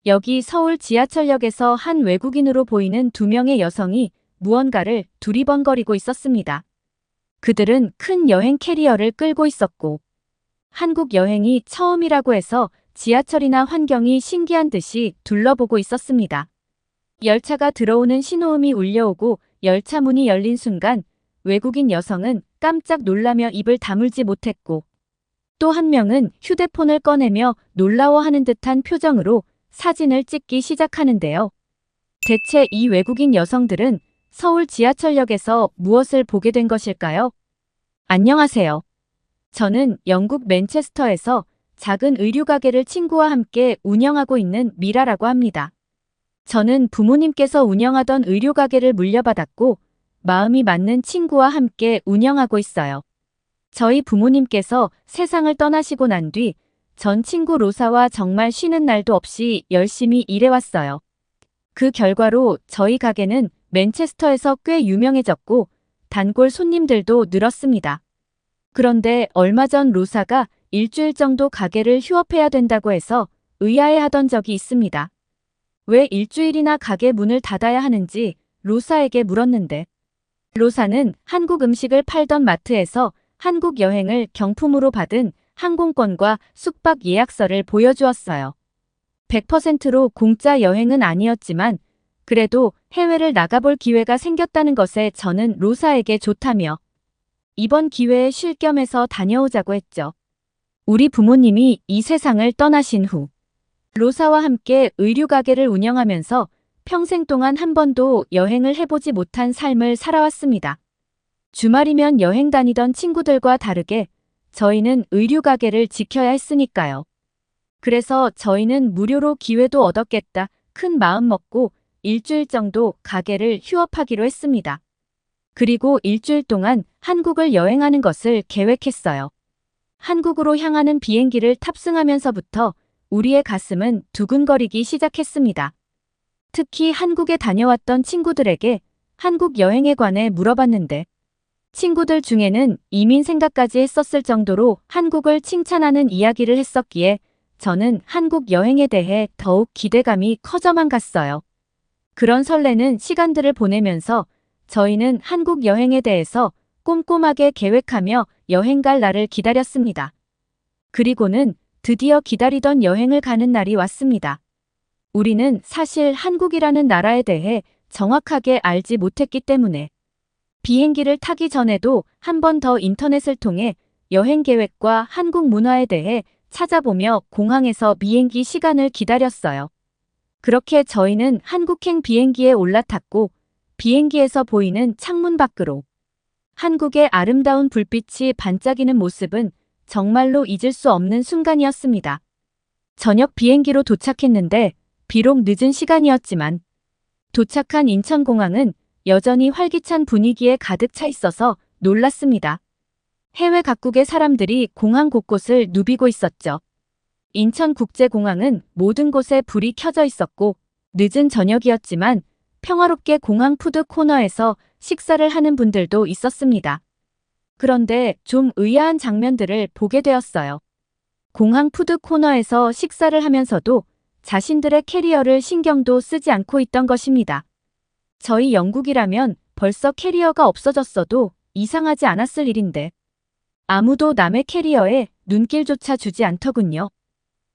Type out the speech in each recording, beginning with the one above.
여기 서울 지하철역에서 한 외국인으로 보이는 두 명의 여성이 무언가를 두리번거리고 있었습니다. 그들은 큰 여행 캐리어를 끌고 있었고 한국 여행이 처음이라고 해서 지하철이나 환경이 신기한 듯이 둘러보고 있었습니다. 열차가 들어오는 신호음이 울려오고 열차 문이 열린 순간 외국인 여성은 깜짝 놀라며 입을 다물지 못했고 또 한 명은 휴대폰을 꺼내며 놀라워하는 듯한 표정으로 사진을 찍기 시작하는데요. 대체 이 외국인 여성들은 서울 지하철역에서 무엇을 보게 된 것일까요? 안녕하세요. 저는 영국 맨체스터에서 작은 의류 가게를 친구와 함께 운영하고 있는 미라라고 합니다. 저는 부모님께서 운영하던 의류 가게를 물려받았고 마음이 맞는 친구와 함께 운영하고 있어요. 저희 부모님께서 세상을 떠나시고 난 뒤 전 친구 로사와 정말 쉬는 날도 없이 열심히 일해왔어요. 그 결과로 저희 가게는 맨체스터에서 꽤 유명해졌고 단골 손님들도 늘었습니다. 그런데 얼마 전 로사가 일주일 정도 가게를 휴업해야 된다고 해서 의아해하던 적이 있습니다. 왜 일주일이나 가게 문을 닫아야 하는지 로사에게 물었는데 로사는 한국 음식을 팔던 마트에서 한국 여행을 경품으로 받은 항공권과 숙박 예약서를 보여주었어요. 100%로 공짜 여행은 아니었지만 그래도 해외를 나가볼 기회가 생겼다는 것에 저는 로사에게 좋다며 이번 기회에 쉴 겸해서 다녀오자고 했죠. 우리 부모님이 이 세상을 떠나신 후 로사와 함께 의류 가게를 운영하면서 평생 동안 한 번도 여행을 해보지 못한 삶을 살아왔습니다. 주말이면 여행 다니던 친구들과 다르게 저희는 의류 가게를 지켜야 했으니까요. 그래서 저희는 무료로 기회도 얻었겠다 큰 마음 먹고 일주일 정도 가게를 휴업하기로 했습니다. 그리고 일주일 동안 한국을 여행하는 것을 계획했어요. 한국으로 향하는 비행기를 탑승하면서부터 우리의 가슴은 두근거리기 시작했습니다. 특히 한국에 다녀왔던 친구들에게 한국 여행에 관해 물어봤는데 친구들 중에는 이민 생각까지 했었을 정도로 한국을 칭찬하는 이야기를 했었기에 저는 한국 여행에 대해 더욱 기대감이 커져만 갔어요. 그런 설레는 시간들을 보내면서 저희는 한국 여행에 대해서 꼼꼼하게 계획하며 여행 갈 날을 기다렸습니다. 그리고는 드디어 기다리던 여행을 가는 날이 왔습니다. 우리는 사실 한국이라는 나라에 대해 정확하게 알지 못했기 때문에 비행기를 타기 전에도 한 번 더 인터넷을 통해 여행 계획과 한국 문화에 대해 찾아보며 공항에서 비행기 시간을 기다렸어요. 그렇게 저희는 한국행 비행기에 올라탔고 비행기에서 보이는 창문 밖으로 한국의 아름다운 불빛이 반짝이는 모습은 정말로 잊을 수 없는 순간이었습니다. 저녁 비행기로 도착했는데 비록 늦은 시간이었지만 도착한 인천공항은 여전히 활기찬 분위기에 가득 차 있어서 놀랐습니다. 해외 각국의 사람들이 공항 곳곳을 누비고 있었죠. 인천국제공항은 모든 곳에 불이 켜져 있었고 늦은 저녁이었지만 평화롭게 공항 푸드 코너에서 식사를 하는 분들도 있었습니다. 그런데 좀 의아한 장면들을 보게 되었어요. 공항 푸드 코너에서 식사를 하면서도 자신들의 캐리어를 신경도 쓰지 않고 있던 것입니다. 저희 영국이라면 벌써 캐리어가 없어졌어도 이상하지 않았을 일인데 아무도 남의 캐리어에 눈길조차 주지 않더군요.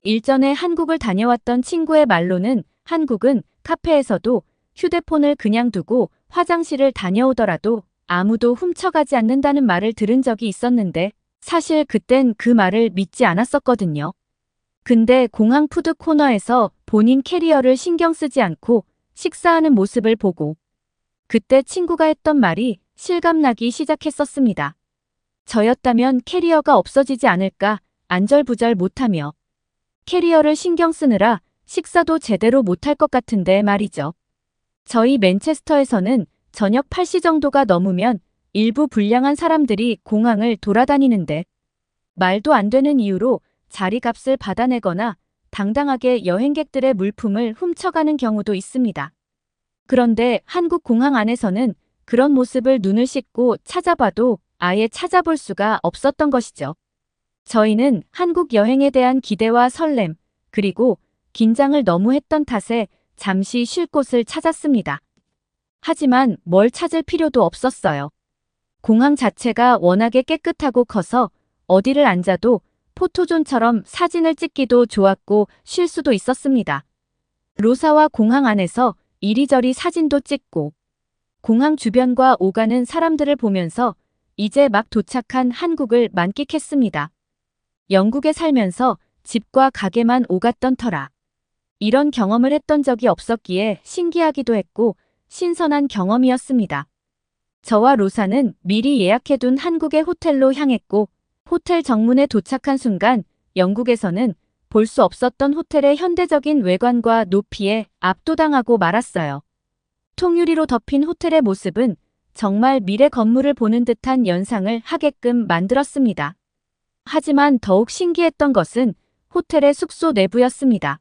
일전에 한국을 다녀왔던 친구의 말로는 한국은 카페에서도 휴대폰을 그냥 두고 화장실을 다녀오더라도 아무도 훔쳐가지 않는다는 말을 들은 적이 있었는데 사실 그땐 그 말을 믿지 않았었거든요. 근데 공항 푸드 코너에서 본인 캐리어를 신경 쓰지 않고 식사하는 모습을 보고 그때 친구가 했던 말이 실감나기 시작했었습니다. 저였다면 캐리어가 없어지지 않을까 안절부절 못하며 캐리어를 신경 쓰느라 식사도 제대로 못할 것 같은데 말이죠. 저희 맨체스터에서는 저녁 8시 정도가 넘으면 일부 불량한 사람들이 공항을 돌아다니는데 말도 안 되는 이유로 자리값을 받아내거나 당당하게 여행객들의 물품을 훔쳐가는 경우도 있습니다. 그런데 한국 공항 안에서는 그런 모습을 눈을 씻고 찾아봐도 아예 찾아볼 수가 없었던 것이죠. 저희는 한국 여행에 대한 기대와 설렘, 그리고 긴장을 너무 했던 탓에 잠시 쉴 곳을 찾았습니다. 하지만 뭘 찾을 필요도 없었어요. 공항 자체가 워낙에 깨끗하고 커서 어디를 앉아도 포토존처럼 사진을 찍기도 좋았고 쉴 수도 있었습니다. 로사와 공항 안에서 이리저리 사진도 찍고 공항 주변과 오가는 사람들을 보면서 이제 막 도착한 한국을 만끽했습니다. 영국에 살면서 집과 가게만 오갔던 터라 이런 경험을 했던 적이 없었기에 신기하기도 했고 신선한 경험이었습니다. 저와 로사는 미리 예약해둔 한국의 호텔로 향했고 호텔 정문에 도착한 순간 영국에서는 볼 수 없었던 호텔의 현대적인 외관과 높이에 압도당하고 말았어요. 통유리로 덮인 호텔의 모습은 정말 미래 건물을 보는 듯한 연상을 하게끔 만들었습니다. 하지만 더욱 신기했던 것은 호텔의 숙소 내부였습니다.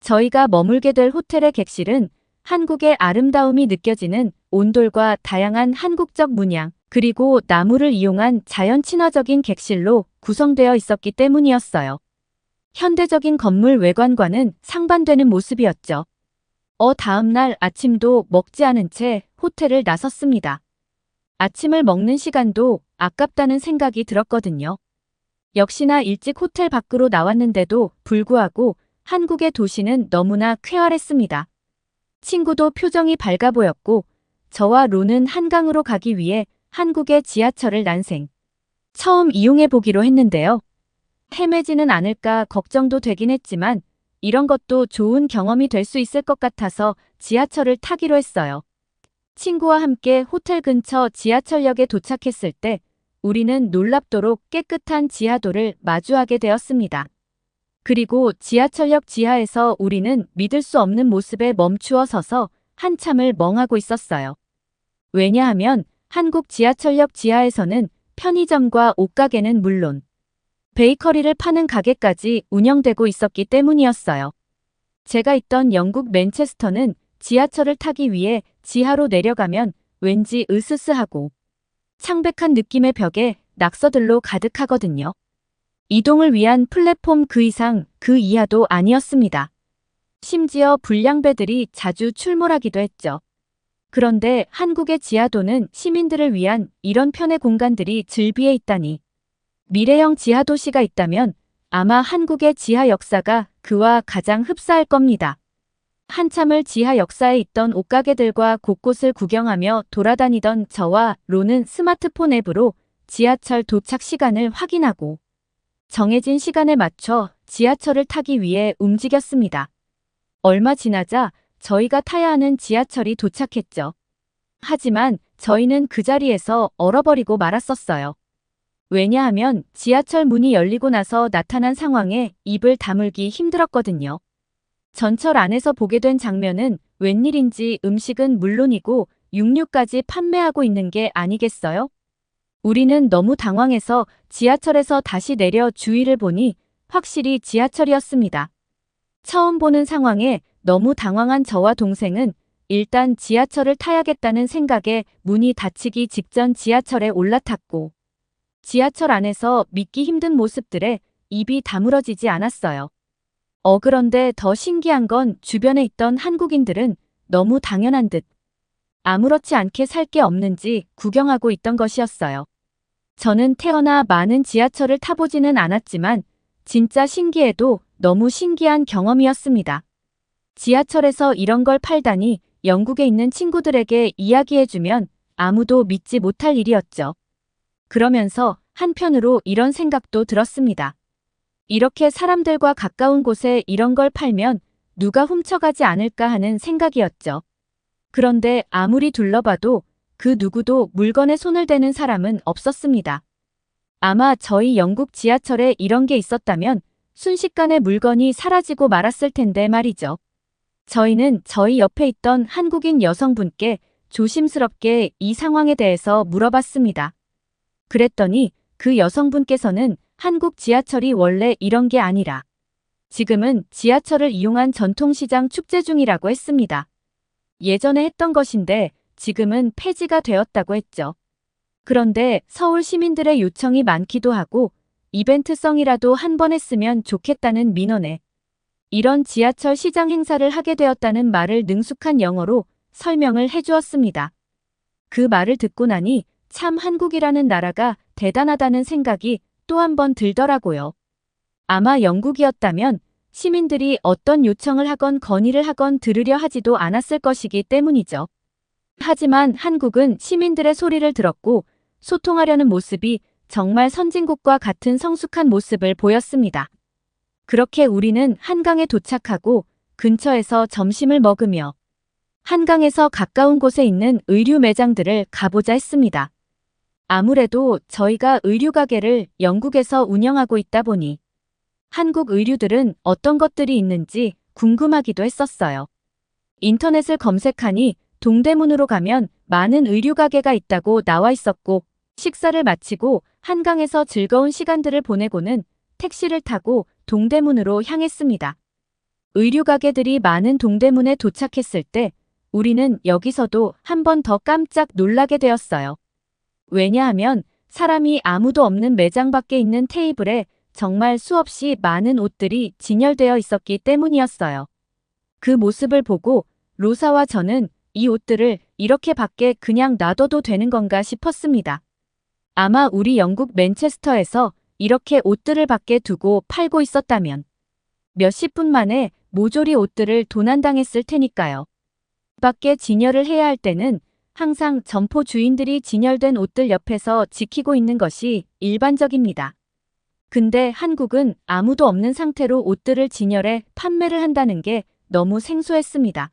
저희가 머물게 될 호텔의 객실은 한국의 아름다움이 느껴지는 온돌과 다양한 한국적 문양, 그리고 나무를 이용한 자연 친화적인 객실로 구성되어 있었기 때문이었어요. 현대적인 건물 외관과는 상반되는 모습이었죠. 다음 날 아침도 먹지 않은 채 호텔을 나섰습니다. 아침을 먹는 시간도 아깝다는 생각이 들었거든요. 역시나 일찍 호텔 밖으로 나왔는데도 불구하고 한국의 도시는 너무나 쾌활했습니다. 친구도 표정이 밝아 보였고 저와 로는 한강으로 가기 위해 한국의 지하철을 난생 처음 이용해 보기로 했는데요. 헤매지는 않을까 걱정도 되긴 했지만 이런 것도 좋은 경험이 될 수 있을 것 같아서 지하철을 타기로 했어요. 친구와 함께 호텔 근처 지하철역에 도착했을 때 우리는 놀랍도록 깨끗한 지하도를 마주하게 되었습니다. 그리고 지하철역 지하에서 우리는 믿을 수 없는 모습에 멈추어 서서 한참을 멍하고 있었어요. 왜냐하면 한국 지하철역 지하에서는 편의점과 옷가게는 물론 베이커리를 파는 가게까지 운영되고 있었기 때문이었어요. 제가 있던 영국 맨체스터는 지하철을 타기 위해 지하로 내려가면 왠지 으스스하고 창백한 느낌의 벽에 낙서들로 가득하거든요. 이동을 위한 플랫폼 그 이상 그 이하도 아니었습니다. 심지어 불량배들이 자주 출몰하기도 했죠. 그런데 한국의 지하도는 시민들을 위한 이런 편의 공간들이 즐비해 있다니. 미래형 지하도시가 있다면 아마 한국의 지하 역사가 그와 가장 흡사할 겁니다. 한참을 지하 역사에 있던 옷가게들과 곳곳을 구경하며 돌아다니던 저와 로는 스마트폰 앱으로 지하철 도착 시간을 확인하고 정해진 시간에 맞춰 지하철을 타기 위해 움직였습니다. 얼마 지나자 저희가 타야 하는 지하철이 도착했죠. 하지만 저희는 그 자리에서 얼어버리고 말았었어요. 왜냐하면 지하철 문이 열리고 나서 나타난 상황에 입을 다물기 힘들었거든요. 전철 안에서 보게 된 장면은 웬일인지 음식은 물론이고 육류까지 판매하고 있는 게 아니겠어요? 우리는 너무 당황해서 지하철에서 다시 내려 주위를 보니 확실히 지하철이었습니다. 처음 보는 상황에 너무 당황한 저와 동생은 일단 지하철을 타야겠다는 생각에 문이 닫히기 직전 지하철에 올라탔고 지하철 안에서 믿기 힘든 모습들에 입이 다물어지지 않았어요. 그런데 더 신기한 건 주변에 있던 한국인들은 너무 당연한 듯 아무렇지 않게 살 게 없는지 구경하고 있던 것이었어요. 저는 태어나 많은 지하철을 타보지는 않았지만 진짜 신기해도 너무 신기한 경험이었습니다. 지하철에서 이런 걸 팔다니 영국에 있는 친구들에게 이야기해주면 아무도 믿지 못할 일이었죠. 그러면서 한편으로 이런 생각도 들었습니다. 이렇게 사람들과 가까운 곳에 이런 걸 팔면 누가 훔쳐가지 않을까 하는 생각이었죠. 그런데 아무리 둘러봐도 그 누구도 물건에 손을 대는 사람은 없었습니다. 아마 저희 영국 지하철에 이런 게 있었다면 순식간에 물건이 사라지고 말았을 텐데 말이죠. 저희는 저희 옆에 있던 한국인 여성분께 조심스럽게 이 상황에 대해서 물어봤습니다. 그랬더니 그 여성분께서는 한국 지하철이 원래 이런 게 아니라 지금은 지하철을 이용한 전통시장 축제 중이라고 했습니다. 예전에 했던 것인데 지금은 폐지가 되었다고 했죠. 그런데 서울 시민들의 요청이 많기도 하고 이벤트성이라도 한 번 했으면 좋겠다는 민원에 이런 지하철 시장 행사를 하게 되었다는 말을 능숙한 영어로 설명을 해주었습니다. 그 말을 듣고 나니 참 한국이라는 나라가 대단하다는 생각이 또 한 번 들더라고요. 아마 영국이었다면 시민들이 어떤 요청을 하건 건의를 하건 들으려 하지도 않았을 것이기 때문이죠. 하지만 한국은 시민들의 소리를 들었고 소통하려는 모습이 정말 선진국과 같은 성숙한 모습을 보였습니다. 그렇게 우리는 한강에 도착하고 근처에서 점심을 먹으며 한강에서 가까운 곳에 있는 의류 매장들을 가보자 했습니다. 아무래도 저희가 의류 가게를 영국에서 운영하고 있다 보니 한국 의류들은 어떤 것들이 있는지 궁금하기도 했었어요. 인터넷을 검색하니 동대문으로 가면 많은 의류 가게가 있다고 나와 있었고 식사를 마치고 한강에서 즐거운 시간들을 보내고는 택시를 타고 동대문으로 향했습니다. 의류 가게들이 많은 동대문에 도착했을 때 우리는 여기서도 한 번 더 깜짝 놀라게 되었어요. 왜냐하면 사람이 아무도 없는 매장 밖에 있는 테이블에 정말 수없이 많은 옷들이 진열되어 있었기 때문이었어요. 그 모습을 보고 로사와 저는 이 옷들을 이렇게 밖에 그냥 놔둬도 되는 건가 싶었습니다. 아마 우리 영국 맨체스터에서 이렇게 옷들을 밖에 두고 팔고 있었다면 몇십 분 만에 모조리 옷들을 도난당했을 테니까요. 밖에 진열을 해야 할 때는 항상 점포 주인들이 진열된 옷들 옆에서 지키고 있는 것이 일반적입니다. 근데 한국은 아무도 없는 상태로 옷들을 진열해 판매를 한다는 게 너무 생소했습니다.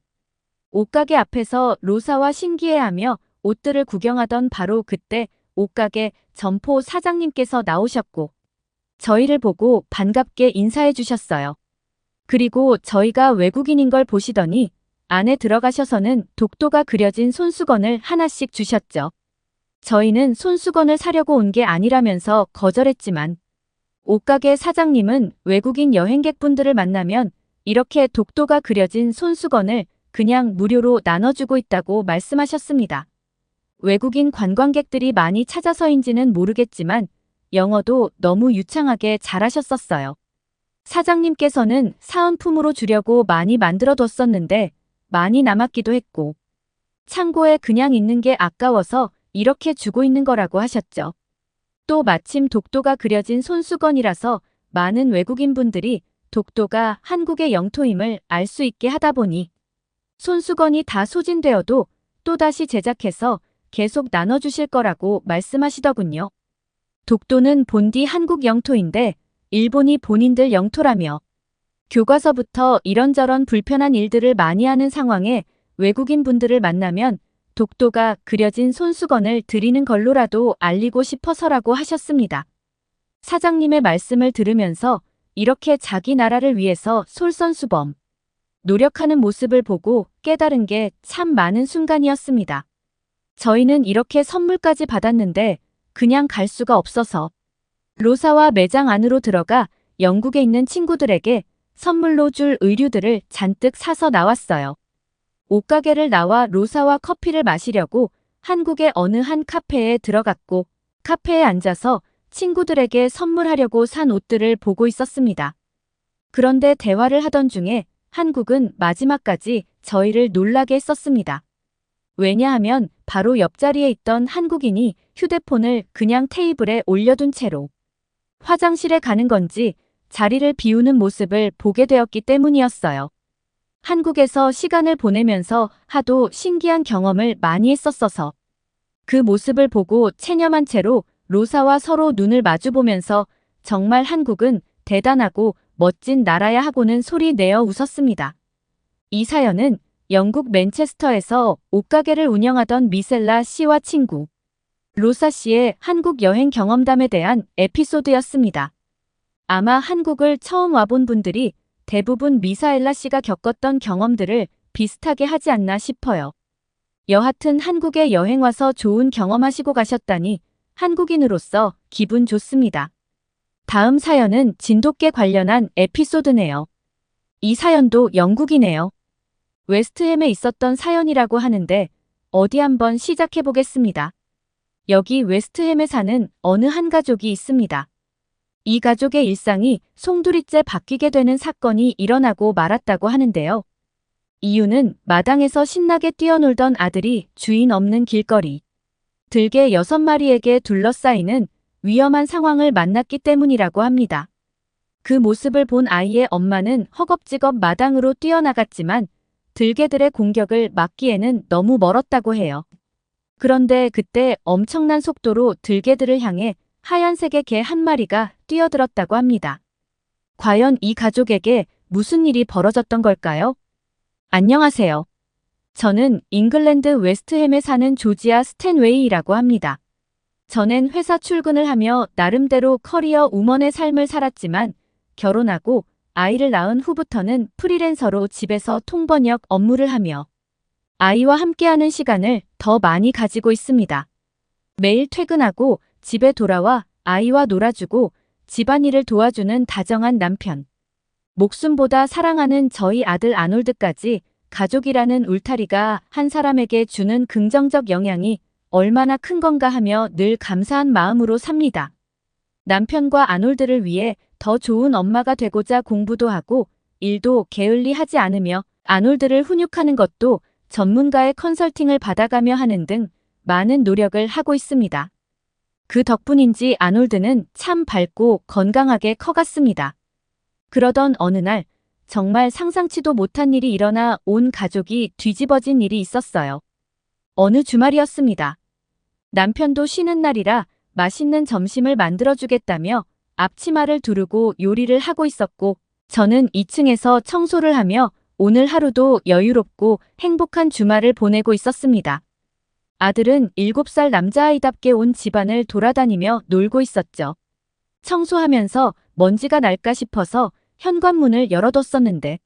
옷가게 앞에서 로사와 신기해하며 옷들을 구경하던 바로 그때 옷가게 점포 사장님께서 나오셨고 저희를 보고 반갑게 인사해 주셨어요. 그리고 저희가 외국인인 걸 보시더니 안에 들어가셔서는 독도가 그려진 손수건을 하나씩 주셨죠. 저희는 손수건을 사려고 온 게 아니라면서 거절했지만 옷가게 사장님은 외국인 여행객분들을 만나면 이렇게 독도가 그려진 손수건을 그냥 무료로 나눠주고 있다고 말씀하셨습니다. 외국인 관광객들이 많이 찾아서인지는 모르겠지만 영어도 너무 유창하게 잘하셨었어요. 사장님께서는 사은품으로 주려고 많이 만들어뒀었는데 많이 남았기도 했고 창고에 그냥 있는 게 아까워서 이렇게 주고 있는 거라고 하셨죠. 또 마침 독도가 그려진 손수건이라서 많은 외국인분들이 독도가 한국의 영토임을 알 수 있게 하다 보니 손수건이 다 소진되어도 또다시 제작해서 계속 나눠주실 거라고 말씀하시더군요. 독도는 본디 한국 영토인데 일본이 본인들 영토라며 교과서부터 이런저런 불편한 일들을 많이 하는 상황에 외국인 분들을 만나면 독도가 그려진 손수건을 드리는 걸로라도 알리고 싶어서라고 하셨습니다. 사장님의 말씀을 들으면서 이렇게 자기 나라를 위해서 솔선수범, 노력하는 모습을 보고 깨달은 게 참 많은 순간이었습니다. 저희는 이렇게 선물까지 받았는데 그냥 갈 수가 없어서 로사와 매장 안으로 들어가 영국에 있는 친구들에게 선물로 줄 의류들을 잔뜩 사서 나왔어요. 옷가게를 나와 로사와 커피를 마시려고 한국의 어느 한 카페에 들어갔고 카페에 앉아서 친구들에게 선물하려고 산 옷들을 보고 있었습니다. 그런데 대화를 하던 중에 한국은 마지막까지 저희를 놀라게 했었습니다. 왜냐하면 바로 옆자리에 있던 한국인이 휴대폰을 그냥 테이블에 올려둔 채로 화장실에 가는 건지 자리를 비우는 모습을 보게 되었기 때문이었어요. 한국에서 시간을 보내면서 하도 신기한 경험을 많이 했었어서 그 모습을 보고 체념한 채로 로사와 서로 눈을 마주보면서 정말 한국은 대단하고 멋진 나라야 하고는 소리 내어 웃었습니다. 이 사연은 영국 맨체스터에서 옷가게를 운영하던 미셀라 씨와 친구 로사 씨의 한국 여행 경험담에 대한 에피소드였습니다. 아마 한국을 처음 와본 분들이 대부분 미사엘라 씨가 겪었던 경험들을 비슷하게 하지 않나 싶어요. 여하튼 한국에 여행 와서 좋은 경험하시고 가셨다니 한국인으로서 기분 좋습니다. 다음 사연은 진돗개 관련한 에피소드네요. 이 사연도 영국이네요. 웨스트햄에 있었던 사연이라고 하는데 어디 한번 시작해 보겠습니다. 여기 웨스트햄에 사는 어느 한 가족이 있습니다. 이 가족의 일상이 송두리째 바뀌게 되는 사건이 일어나고 말았다고 하는데요. 이유는 마당에서 신나게 뛰어놀던 아들이 주인 없는 길거리, 들개 6마리에게 둘러싸이는 위험한 상황을 만났기 때문이라고 합니다. 그 모습을 본 아이의 엄마는 허겁지겁 마당으로 뛰어나갔지만 들개들의 공격을 막기에는 너무 멀었다고 해요. 그런데 그때 엄청난 속도로 들개들을 향해 하얀색의 개 한 마리가 뛰어들었다고 합니다. 과연 이 가족에게 무슨 일이 벌어졌던 걸까요? 안녕하세요. 저는 잉글랜드 웨스트햄에 사는 조지아 스탠웨이라고 합니다. 전엔 회사 출근을 하며 나름대로 커리어 우먼의 삶을 살았지만 결혼하고 아이를 낳은 후부터는 프리랜서로 집에서 통번역 업무를 하며 아이와 함께하는 시간을 더 많이 가지고 있습니다. 매일 퇴근하고 집에 돌아와 아이와 놀아주고 집안일을 도와주는 다정한 남편. 목숨보다 사랑하는 저희 아들 아놀드까지 가족이라는 울타리가 한 사람에게 주는 긍정적 영향이 얼마나 큰 건가 하며 늘 감사한 마음으로 삽니다. 남편과 아놀드를 위해 더 좋은 엄마가 되고자 공부도 하고 일도 게을리 하지 않으며 아놀드를 훈육하는 것도 전문가의 컨설팅을 받아가며 하는 등 많은 노력을 하고 있습니다. 그 덕분인지 아놀드는 참 밝고 건강하게 커갔습니다. 그러던 어느 날 정말 상상치도 못한 일이 일어나 온 가족이 뒤집어진 일이 있었어요. 어느 주말이었습니다. 남편도 쉬는 날이라 맛있는 점심을 만들어주겠다며 앞치마를 두르고 요리를 하고 있었고 저는 2층에서 청소를 하며 오늘 하루도 여유롭고 행복한 주말을 보내고 있었습니다. 아들은 7살 남자아이답게 온 집안을 돌아다니며 놀고 있었죠. 청소하면서 먼지가 날까 싶어서 현관문을 열어뒀었는데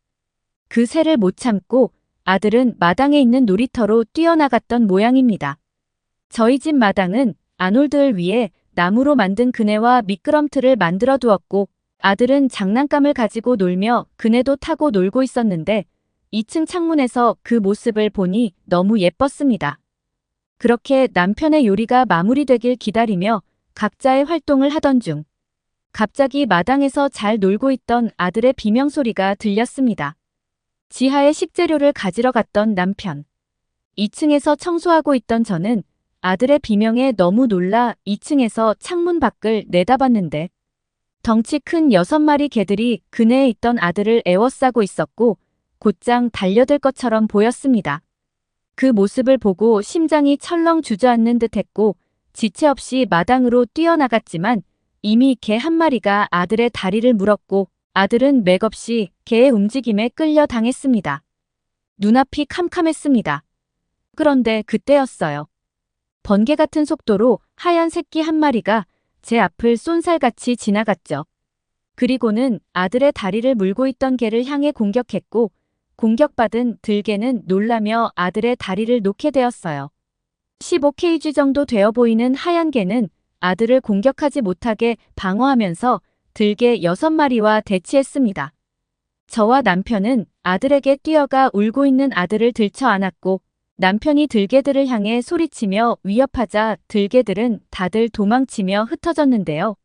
그 새를 못 참고 아들은 마당에 있는 놀이터로 뛰어나갔던 모양입니다. 저희 집 마당은 아놀드를 위해 나무로 만든 그네와 미끄럼틀을 만들어 두었고 아들은 장난감을 가지고 놀며 그네도 타고 놀고 있었는데 2층 창문에서 그 모습을 보니 너무 예뻤습니다. 그렇게 남편의 요리가 마무리되길 기다리며 각자의 활동을 하던 중 갑자기 마당에서 잘 놀고 있던 아들의 비명소리가 들렸습니다. 지하에 식재료를 가지러 갔던 남편. 2층에서 청소하고 있던 저는 아들의 비명에 너무 놀라 2층에서 창문 밖을 내다봤는데 덩치 큰 6마리 개들이 그네에 있던 아들을 에워싸고 있었고 곧장 달려들 것처럼 보였습니다. 그 모습을 보고 심장이 철렁 주저앉는 듯 했고 지체 없이 마당으로 뛰어나갔지만 이미 개 한 마리가 아들의 다리를 물었고 아들은 맥없이 개의 움직임에 끌려 당했습니다. 눈앞이 캄캄했습니다. 그런데 그때였어요. 번개 같은 속도로 하얀 새끼 한 마리가 제 앞을 쏜살같이 지나갔죠. 그리고는 아들의 다리를 물고 있던 개를 향해 공격했고 공격받은 들개는 놀라며 아들의 다리를 놓게 되었어요. 15kg 정도 되어 보이는 하얀 개는 아들을 공격하지 못하게 방어하면서 들개 6마리와 대치했습니다. 저와 남편은 아들에게 뛰어가 울고 있는 아들을 들쳐 안았고 남편이 들개들을 향해 소리치며 위협하자 들개들은 다들 도망치며 흩어졌는데요.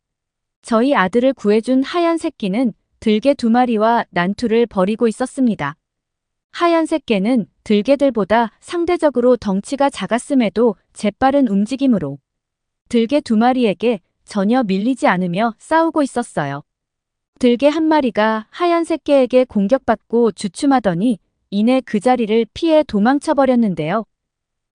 저희 아들을 구해준 하얀 새끼는 들개 2마리와 난투를 벌이고 있었습니다. 하얀 새끼는 들개들보다 상대적으로 덩치가 작았음에도 재빠른 움직임으로 들개 2마리에게 전혀 밀리지 않으며 싸우고 있었어요. 들개 한 마리가 하얀 새끼에게 공격받고 주춤하더니 이내 그 자리를 피해 도망쳐버렸는데요.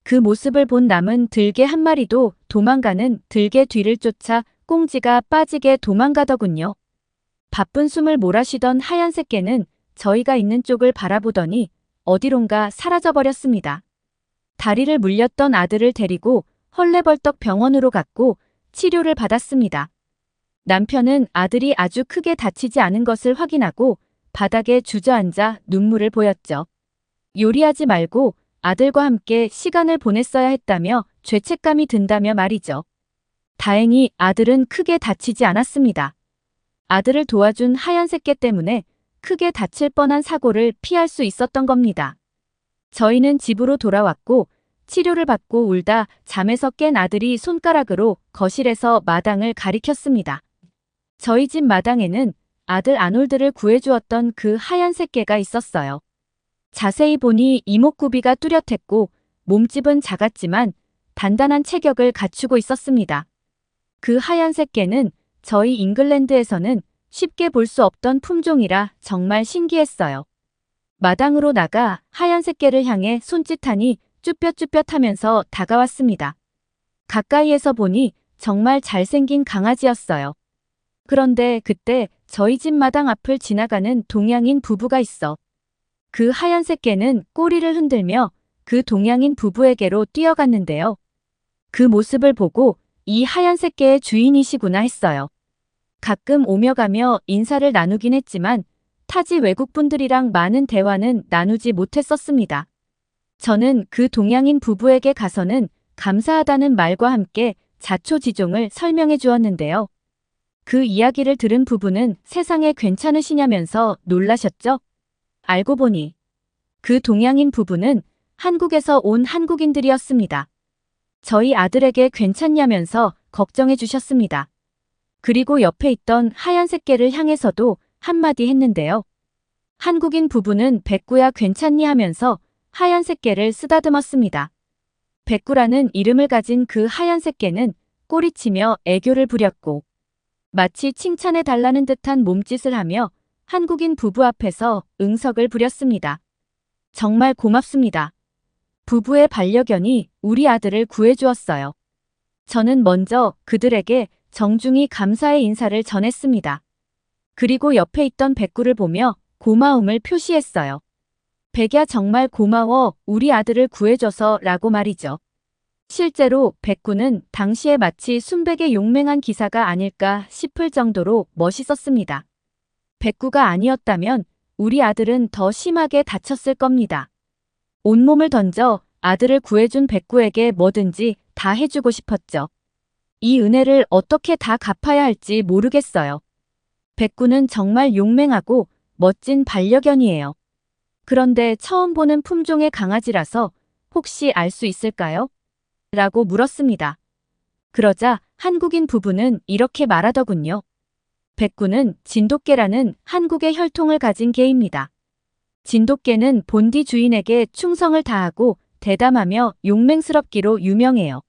그 모습을 본 남은 들개 한 마리도 도망가는 들개 뒤를 쫓아 꽁지가 빠지게 도망가더군요. 바쁜 숨을 몰아쉬던 하얀 새끼는 저희가 있는 쪽을 바라보더니 어디론가 사라져버렸습니다. 다리를 물렸던 아들을 데리고 헐레벌떡 병원으로 갔고 치료를 받았습니다. 남편은 아들이 아주 크게 다치지 않은 것을 확인하고 바닥에 주저앉아 눈물을 보였죠. 요리하지 말고 아들과 함께 시간을 보냈어야 했다며 죄책감이 든다며 말이죠. 다행히 아들은 크게 다치지 않았습니다. 아들을 도와준 하얀 새끼 때문에 크게 다칠 뻔한 사고를 피할 수 있었던 겁니다. 저희는 집으로 돌아왔고 치료를 받고 울다 잠에서 깬 아들이 손가락으로 거실에서 마당을 가리켰습니다. 저희 집 마당에는 아들 아놀드를 구해주었던 그 하얀색 개가 있었어요. 자세히 보니 이목구비가 뚜렷했고 몸집은 작았지만 단단한 체격을 갖추고 있었습니다. 그 하얀색 개는 저희 잉글랜드에서는 쉽게 볼 수 없던 품종이라 정말 신기했어요. 마당으로 나가 하얀색 개를 향해 손짓하니 쭈뼛쭈뼛하면서 다가왔습니다. 가까이에서 보니 정말 잘생긴 강아지였어요. 그런데 그때 저희 집 마당 앞을 지나가는 동양인 부부가 있어 그 하얀색 개는 꼬리를 흔들며 그 동양인 부부에게로 뛰어갔는데요. 그 모습을 보고 이 하얀색 개의 주인이시구나 했어요. 가끔 오며 가며 인사를 나누긴 했지만 타지 외국분들이랑 많은 대화는 나누지 못했었습니다. 저는 그 동양인 부부에게 가서는 감사하다는 말과 함께 자초지종을 설명해 주었는데요. 그 이야기를 들은 부부는 세상에 괜찮으시냐면서 놀라셨죠? 알고 보니 그 동양인 부부는 한국에서 온 한국인들이었습니다. 저희 아들에게 괜찮냐면서 걱정해 주셨습니다. 그리고 옆에 있던 하얀색 개를 향해서도 한마디 했는데요. 한국인 부부는 백구야 괜찮니 하면서 하얀색 개를 쓰다듬었습니다. 백구라는 이름을 가진 그 하얀색 개는 꼬리치며 애교를 부렸고 마치 칭찬해 달라는 듯한 몸짓을 하며 한국인 부부 앞에서 응석을 부렸습니다. 정말 고맙습니다. 부부의 반려견이 우리 아들을 구해주었어요. 저는 먼저 그들에게 정중히 감사의 인사를 전했습니다. 그리고 옆에 있던 백구를 보며 고마움을 표시했어요. 백야 정말 고마워 우리 아들을 구해줘서 라고 말이죠. 실제로 백구는 당시에 마치 순백의 용맹한 기사가 아닐까 싶을 정도로 멋있었습니다. 백구가 아니었다면 우리 아들은 더 심하게 다쳤을 겁니다. 온몸을 던져 아들을 구해준 백구에게 뭐든지 다 해주고 싶었죠. 이 은혜를 어떻게 다 갚아야 할지 모르겠어요. 백구는 정말 용맹하고 멋진 반려견이에요. 그런데 처음 보는 품종의 강아지라서 혹시 알 수 있을까요? 라고 물었습니다. 그러자 한국인 부부는 이렇게 말하더군요. 백구는 진돗개라는 한국의 혈통을 가진 개입니다. 진돗개는 본디 주인에게 충성을 다하고 대담하며 용맹스럽기로 유명해요.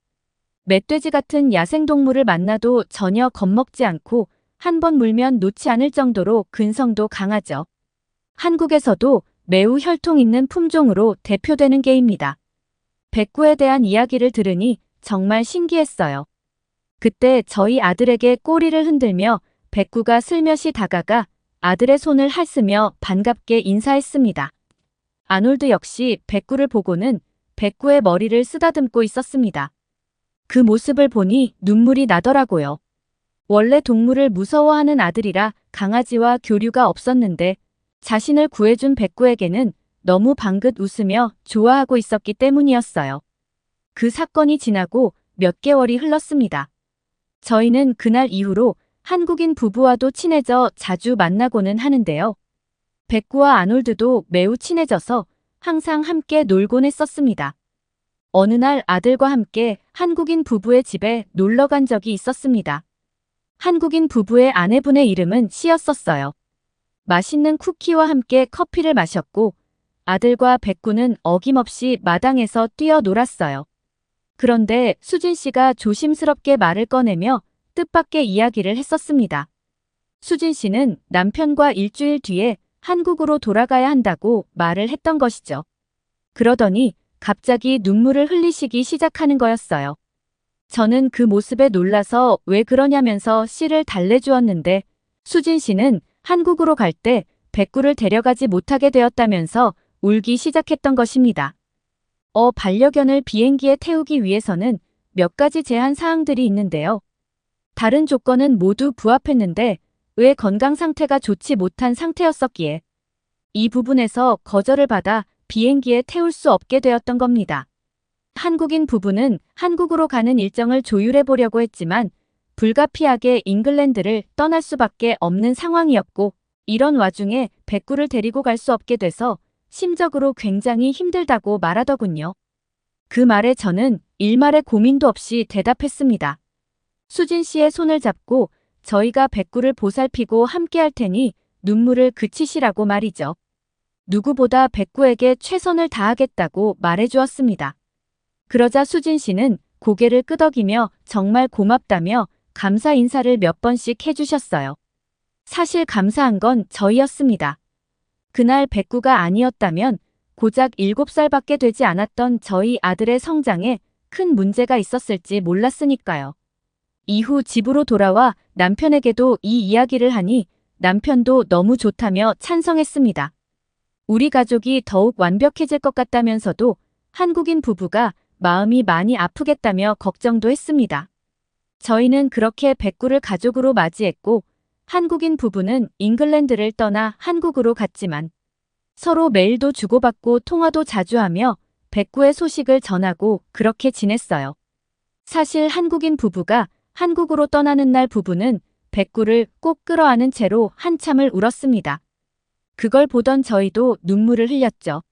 멧돼지 같은 야생동물을 만나도 전혀 겁먹지 않고 한 번 물면 놓지 않을 정도로 근성도 강하죠. 한국에서도 매우 혈통 있는 품종으로 대표되는 개입니다. 백구에 대한 이야기를 들으니 정말 신기했어요. 그때 저희 아들에게 꼬리를 흔들며 백구가 슬며시 다가가 아들의 손을 핥으며 반갑게 인사했습니다. 아놀드 역시 백구를 보고는 백구의 머리를 쓰다듬고 있었습니다. 그 모습을 보니 눈물이 나더라고요. 원래 동물을 무서워하는 아들이라 강아지와 교류가 없었는데 자신을 구해준 백구에게는 너무 방긋 웃으며 좋아하고 있었기 때문이었어요. 그 사건이 지나고 몇 개월이 흘렀습니다. 저희는 그날 이후로 한국인 부부와도 친해져 자주 만나고는 하는데요. 백구와 아놀드도 매우 친해져서 항상 함께 놀곤 했었습니다. 어느 날 아들과 함께 한국인 부부의 집에 놀러 간 적이 있었습니다. 한국인 부부의 아내분의 이름은 씨였었어요. 맛있는 쿠키와 함께 커피를 마셨고 아들과 백구는 어김없이 마당에서 뛰어놀았어요. 그런데 수진 씨가 조심스럽게 말을 꺼내며 뜻밖의 이야기를 했었습니다. 수진 씨는 남편과 일주일 뒤에 한국으로 돌아가야 한다고 말을 했던 것이죠. 그러더니 갑자기 눈물을 흘리시기 시작하는 거였어요. 저는 그 모습에 놀라서 왜 그러냐면서 씨를 달래주었는데 수진 씨는 한국으로 갈 때 백구를 데려가지 못하게 되었다면서 울기 시작했던 것입니다. 반려견을 비행기에 태우기 위해서는 몇 가지 제한 사항들이 있는데요. 다른 조건은 모두 부합했는데 왜 건강 상태가 좋지 못한 상태였었기에 이 부분에서 거절을 받아 비행기에 태울 수 없게 되었던 겁니다. 한국인 부부는 한국으로 가는 일정을 조율해 보려고 했지만 불가피하게 잉글랜드를 떠날 수밖에 없는 상황이었고 이런 와중에 백구를 데리고 갈 수 없게 돼서 심적으로 굉장히 힘들다고 말하더군요. 그 말에 저는 일말의 고민도 없이 대답했습니다. 수진 씨의 손을 잡고 저희가 백구를 보살피고 함께 할 테니 눈물을 그치시라고 말이죠. 누구보다 백구에게 최선을 다하겠다고 말해주었습니다. 그러자 수진 씨는 고개를 끄덕이며 정말 고맙다며 감사 인사를 몇 번씩 해주셨어요. 사실 감사한 건 저희였습니다. 그날 백구가 아니었다면 고작 7살밖에 되지 않았던 저희 아들의 성장에 큰 문제가 있었을지 몰랐으니까요. 이후 집으로 돌아와 남편에게도 이 이야기를 하니 남편도 너무 좋다며 찬성했습니다. 우리 가족이 더욱 완벽해질 것 같다면서도 한국인 부부가 마음이 많이 아프겠다며 걱정도 했습니다. 저희는 그렇게 백구를 가족으로 맞이했고 한국인 부부는 잉글랜드를 떠나 한국으로 갔지만 서로 메일도 주고받고 통화도 자주 하며 백구의 소식을 전하고 그렇게 지냈어요. 사실 한국인 부부가 한국으로 떠나는 날 부부는 백구를 꼭 끌어안은 채로 한참을 울었습니다. 그걸 보던 저희도 눈물을 흘렸죠.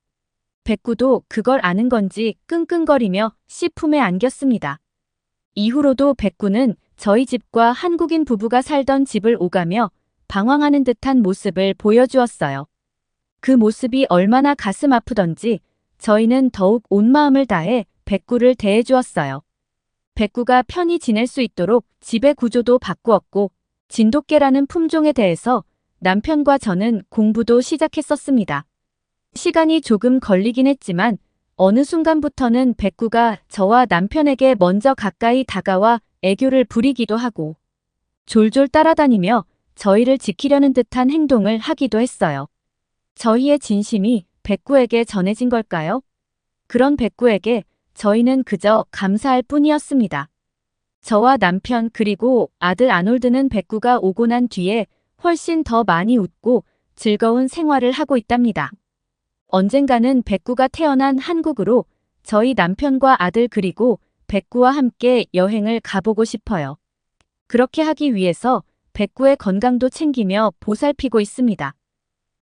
백구도 그걸 아는 건지 끙끙거리며 씨 품에 안겼습니다. 이후로도 백구는 저희 집과 한국인 부부가 살던 집을 오가며 방황하는 듯한 모습을 보여주었어요. 그 모습이 얼마나 가슴 아프던지 저희는 더욱 온 마음을 다해 백구를 대해주었어요. 백구가 편히 지낼 수 있도록 집의 구조도 바꾸었고 진돗개라는 품종에 대해서 남편과 저는 공부도 시작했었습니다. 시간이 조금 걸리긴 했지만 어느 순간부터는 백구가 저와 남편에게 먼저 가까이 다가와 애교를 부리기도 하고 졸졸 따라다니며 저희를 지키려는 듯한 행동을 하기도 했어요. 저희의 진심이 백구에게 전해진 걸까요? 그런 백구에게 저희는 그저 감사할 뿐이었습니다. 저와 남편 그리고 아들 아놀드는 백구가 오고 난 뒤에 훨씬 더 많이 웃고 즐거운 생활을 하고 있답니다. 언젠가는 백구가 태어난 한국으로 저희 남편과 아들 그리고 백구와 함께 여행을 가보고 싶어요. 그렇게 하기 위해서 백구의 건강도 챙기며 보살피고 있습니다.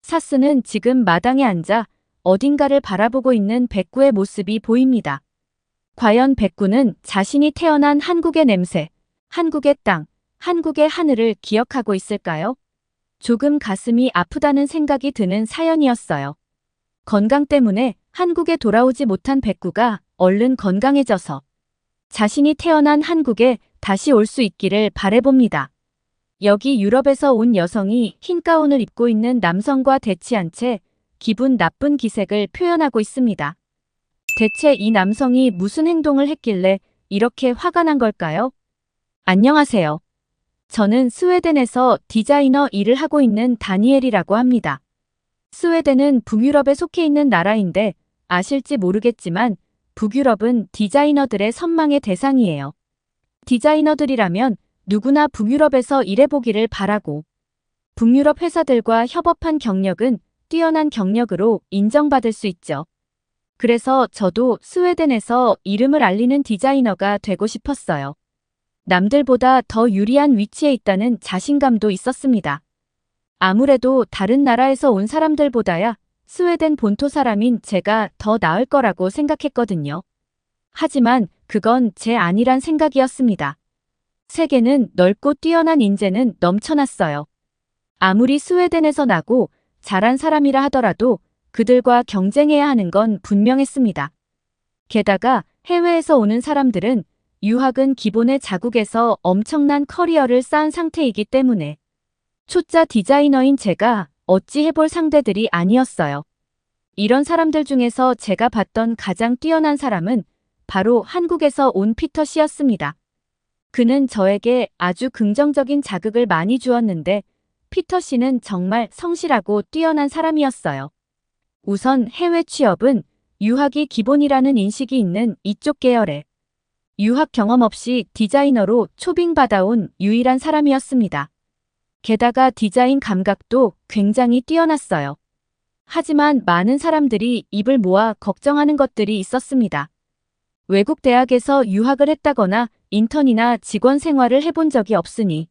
사스는 지금 마당에 앉아 어딘가를 바라보고 있는 백구의 모습이 보입니다. 과연 백구는 자신이 태어난 한국의 냄새, 한국의 땅, 한국의 하늘을 기억하고 있을까요? 조금 가슴이 아프다는 생각이 드는 사연이었어요. 건강 때문에 한국에 돌아오지 못한 백구가 얼른 건강해져서 자신이 태어난 한국에 다시 올 수 있기를 바라봅니다. 여기 유럽에서 온 여성이 흰 가운을 입고 있는 남성과 대치한 채 기분 나쁜 기색을 표현하고 있습니다. 대체 이 남성이 무슨 행동을 했길래 이렇게 화가 난 걸까요? 안녕하세요. 저는 스웨덴에서 디자이너 일을 하고 있는 다니엘이라고 합니다. 스웨덴은 북유럽에 속해 있는 나라인데 아실지 모르겠지만 북유럽은 디자이너들의 선망의 대상이에요. 디자이너들이라면 누구나 북유럽에서 일해보기를 바라고 북유럽 회사들과 협업한 경력은 뛰어난 경력으로 인정받을 수 있죠. 그래서 저도 스웨덴에서 이름을 알리는 디자이너가 되고 싶었어요. 남들보다 더 유리한 위치에 있다는 자신감도 있었습니다. 아무래도 다른 나라에서 온 사람들보다야 스웨덴 본토 사람인 제가 더 나을 거라고 생각했거든요. 하지만 그건 제 아니란 생각이었습니다. 세계는 넓고 뛰어난 인재는 넘쳐났어요. 아무리 스웨덴에서 나고 자란 사람이라 하더라도 그들과 경쟁해야 하는 건 분명했습니다. 게다가 해외에서 오는 사람들은 유학은 기본의 자국에서 엄청난 커리어를 쌓은 상태이기 때문에 초짜 디자이너인 제가 어찌 해볼 상대들이 아니었어요. 이런 사람들 중에서 제가 봤던 가장 뛰어난 사람은 바로 한국에서 온 피터 씨였습니다. 그는 저에게 아주 긍정적인 자극을 많이 주었는데 피터 씨는 정말 성실하고 뛰어난 사람이었어요. 우선 해외 취업은 유학이 기본이라는 인식이 있는 이쪽 계열에 유학 경험 없이 디자이너로 초빙받아온 유일한 사람이었습니다. 게다가 디자인 감각도 굉장히 뛰어났어요. 하지만 많은 사람들이 입을 모아 걱정하는 것들이 있었습니다. 외국 대학에서 유학을 했다거나 인턴이나 직원 생활을 해본 적이 없으니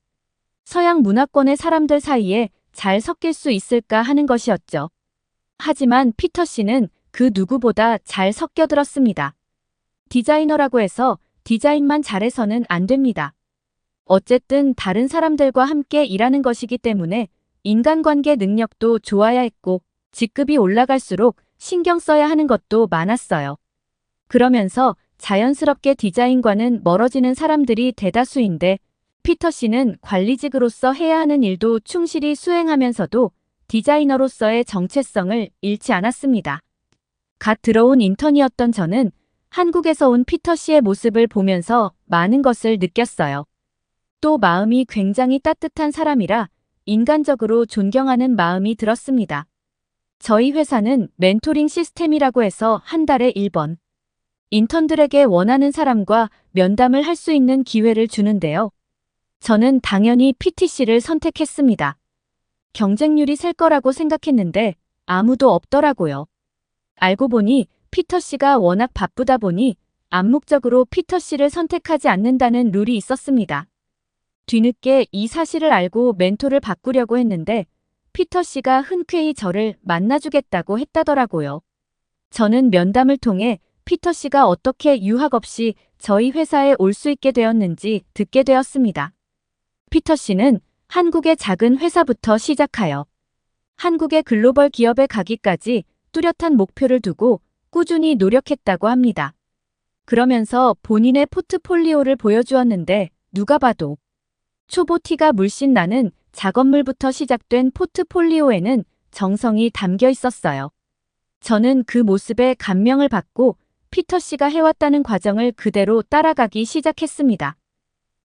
서양 문화권의 사람들 사이에 잘 섞일 수 있을까 하는 것이었죠. 하지만 피터 씨는 그 누구보다 잘 섞여들었습니다. 디자이너라고 해서 디자인만 잘해서는 안 됩니다. 어쨌든 다른 사람들과 함께 일하는 것이기 때문에 인간관계 능력도 좋아야 했고 직급이 올라갈수록 신경 써야 하는 것도 많았어요. 그러면서 자연스럽게 디자인과는 멀어지는 사람들이 대다수인데 피터 씨는 관리직으로서 해야 하는 일도 충실히 수행하면서도 디자이너로서의 정체성을 잃지 않았습니다. 갓 들어온 인턴이었던 저는 한국에서 온 피터 씨의 모습을 보면서 많은 것을 느꼈어요. 또 마음이 굉장히 따뜻한 사람이라 인간적으로 존경하는 마음이 들었습니다. 저희 회사는 멘토링 시스템이라고 해서 한 달에 1번 인턴들에게 원하는 사람과 면담을 할 수 있는 기회를 주는데요. 저는 당연히 PTC를 선택했습니다. 경쟁률이 셀 거라고 생각했는데 아무도 없더라고요. 알고 보니 피터 씨가 워낙 바쁘다 보니 암묵적으로 피터 씨를 선택하지 않는다는 룰이 있었습니다. 뒤늦게 이 사실을 알고 멘토를 바꾸려고 했는데 피터 씨가 흔쾌히 저를 만나주겠다고 했다더라고요. 저는 면담을 통해 피터 씨가 어떻게 유학 없이 저희 회사에 올 수 있게 되었는지 듣게 되었습니다. 피터 씨는 한국의 작은 회사부터 시작하여 한국의 글로벌 기업에 가기까지 뚜렷한 목표를 두고 꾸준히 노력했다고 합니다. 그러면서 본인의 포트폴리오를 보여주었는데 누가 봐도 초보 티가 물씬 나는 작업물부터 시작된 포트폴리오에는 정성이 담겨 있었어요. 저는 그 모습에 감명을 받고 피터 씨가 해왔다는 과정을 그대로 따라가기 시작했습니다.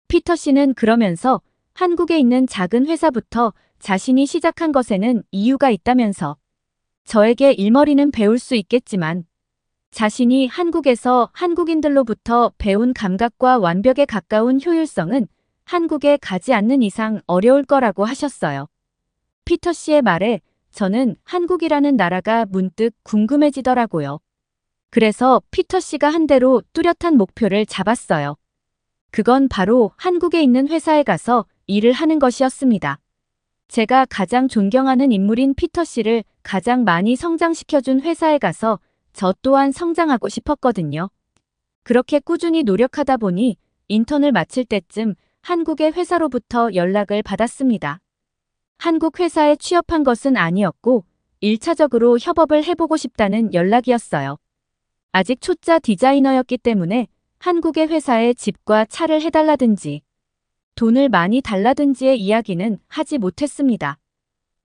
피터 씨는 그러면서 한국에 있는 작은 회사부터 자신이 시작한 것에는 이유가 있다면서 저에게 일머리는 배울 수 있겠지만 자신이 한국에서 한국인들로부터 배운 감각과 완벽에 가까운 효율성은 한국에 가지 않는 이상 어려울 거라고 하셨어요. 피터 씨의 말에 저는 한국이라는 나라가 문득 궁금해지더라고요. 그래서 피터 씨가 한 대로 뚜렷한 목표를 잡았어요. 그건 바로 한국에 있는 회사에 가서 일을 하는 것이었습니다. 제가 가장 존경하는 인물인 피터 씨를 가장 많이 성장시켜준 회사에 가서 저 또한 성장하고 싶었거든요. 그렇게 꾸준히 노력하다 보니 인턴을 마칠 때쯤 한국의 회사로부터 연락을 받았습니다. 한국 회사에 취업한 것은 아니었고 1차적으로 협업을 해보고 싶다는 연락이었어요. 아직 초짜 디자이너였기 때문에 한국의 회사에 집과 차를 해달라든지 돈을 많이 달라든지의 이야기는 하지 못했습니다.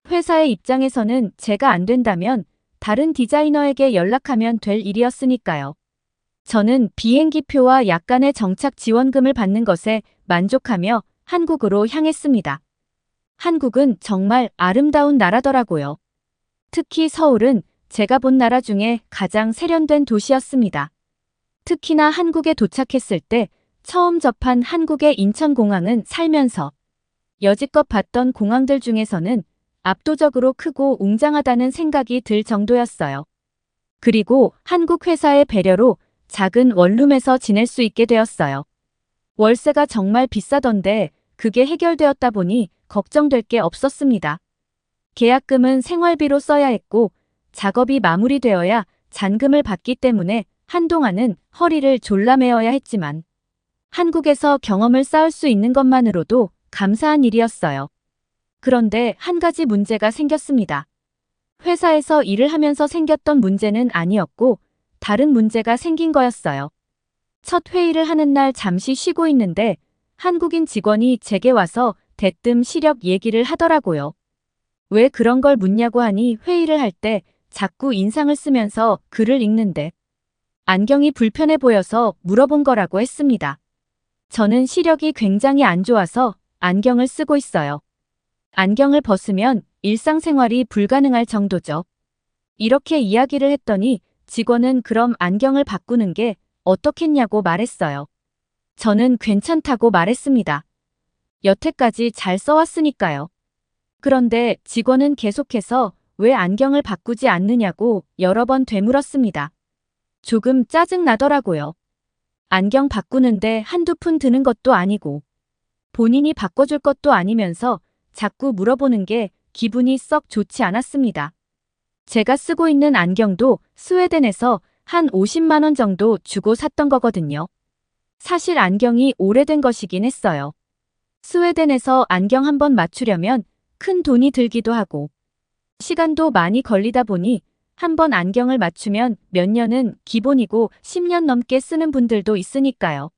회사의 입장에서는 제가 안 된다면 다른 디자이너에게 연락하면 될 일이었으니까요. 저는 비행기표와 약간의 정착 지원금을 받는 것에 만족하며 한국으로 향했습니다. 한국은 정말 아름다운 나라더라고요. 특히 서울은 제가 본 나라 중에 가장 세련된 도시였습니다. 특히나 한국에 도착했을 때 처음 접한 한국의 인천공항은 살면서 여지껏 봤던 공항들 중에서는 압도적으로 크고 웅장하다는 생각이 들 정도였어요. 그리고 한국 회사의 배려로 작은 원룸에서 지낼 수 있게 되었어요. 월세가 정말 비싸던데 그게 해결되었다 보니 걱정될 게 없었습니다. 계약금은 생활비로 써야 했고 작업이 마무리되어야 잔금을 받기 때문에 한동안은 허리를 졸라매어야 했지만 한국에서 경험을 쌓을 수 있는 것만으로도 감사한 일이었어요. 그런데 한 가지 문제가 생겼습니다. 회사에서 일을 하면서 생겼던 문제는 아니었고 다른 문제가 생긴 거였어요. 첫 회의를 하는 날 잠시 쉬고 있는데 한국인 직원이 제게 와서 대뜸 시력 얘기를 하더라고요. 왜 그런 걸 묻냐고 하니 회의를 할 때 자꾸 인상을 쓰면서 글을 읽는데 안경이 불편해 보여서 물어본 거라고 했습니다. 저는 시력이 굉장히 안 좋아서 안경을 쓰고 있어요. 안경을 벗으면 일상생활이 불가능할 정도죠. 이렇게 이야기를 했더니 직원은 그럼 안경을 바꾸는 게 어떻겠냐고 말했어요. 저는 괜찮다고 말했습니다. 여태까지 잘 써왔으니까요. 그런데 직원은 계속해서 왜 안경을 바꾸지 않느냐고 여러 번 되물었습니다. 조금 짜증 나더라고요. 안경 바꾸는데 한두 푼 드는 것도 아니고 본인이 바꿔줄 것도 아니면서 자꾸 물어보는 게 기분이 썩 좋지 않았습니다. 제가 쓰고 있는 안경도 스웨덴에서 한 50만 원 정도 주고 샀던 거거든요. 사실 안경이 오래된 것이긴 했어요. 스웨덴에서 안경 한 번 맞추려면 큰 돈이 들기도 하고 시간도 많이 걸리다 보니 한 번 안경을 맞추면 몇 년은 기본이고 10년 넘게 쓰는 분들도 있으니까요.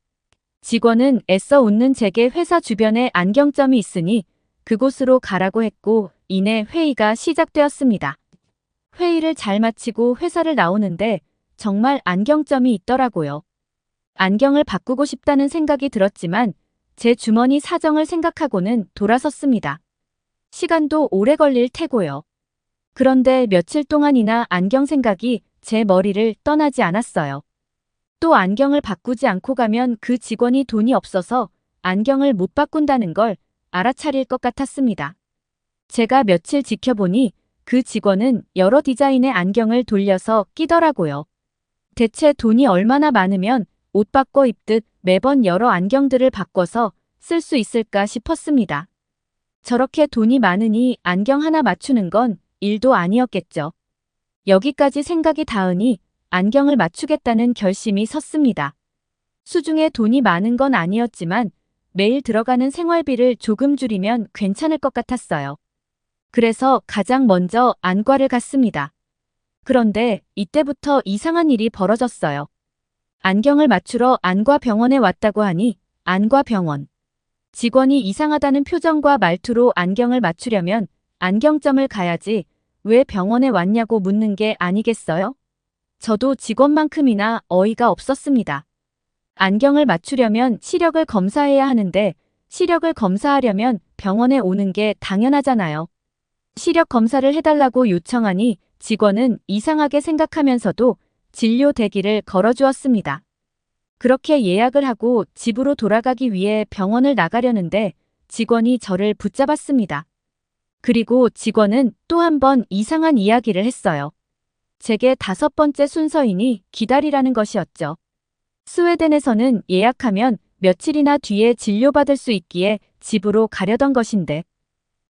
직원은 애써 웃는 제게 회사 주변에 안경점이 있으니 그곳으로 가라고 했고 이내 회의가 시작되었습니다. 회의를 잘 마치고 회사를 나오는데 정말 안경점이 있더라고요. 안경을 바꾸고 싶다는 생각이 들었지만 제 주머니 사정을 생각하고는 돌아섰습니다. 시간도 오래 걸릴 테고요. 그런데 며칠 동안이나 안경 생각이 제 머리를 떠나지 않았어요. 또 안경을 바꾸지 않고 가면 그 직원이 돈이 없어서 안경을 못 바꾼다는 걸 알아차릴 것 같았습니다. 제가 며칠 지켜보니 그 직원은 여러 디자인의 안경을 돌려서 끼더라고요. 대체 돈이 얼마나 많으면 옷 바꿔 입듯 매번 여러 안경들을 바꿔서 쓸 수 있을까 싶었습니다. 저렇게 돈이 많으니 안경 하나 맞추는 건 일도 아니었겠죠. 여기까지 생각이 닿으니 안경을 맞추겠다는 결심이 섰습니다. 수중에 돈이 많은 건 아니었지만 매일 들어가는 생활비를 조금 줄이면 괜찮을 것 같았어요. 그래서 가장 먼저 안과를 갔습니다. 그런데 이때부터 이상한 일이 벌어졌어요. 안경을 맞추러 안과병원에 왔다고 하니 안과병원. 직원이 이상하다는 표정과 말투로 안경을 맞추려면 안경점을 가야지 왜 병원에 왔냐고 묻는 게 아니겠어요? 저도 직원만큼이나 어이가 없었습니다. 안경을 맞추려면 시력을 검사해야 하는데 시력을 검사하려면 병원에 오는 게 당연하잖아요. 시력 검사를 해달라고 요청하니 직원은 이상하게 생각하면서도 진료 대기를 걸어주었습니다. 그렇게 예약을 하고 집으로 돌아가기 위해 병원을 나가려는데 직원이 저를 붙잡았습니다. 그리고 직원은 또 한 번 이상한 이야기를 했어요. 제게 5번째 순서이니 기다리라는 것이었죠. 스웨덴에서는 예약하면 며칠이나 뒤에 진료받을 수 있기에 집으로 가려던 것인데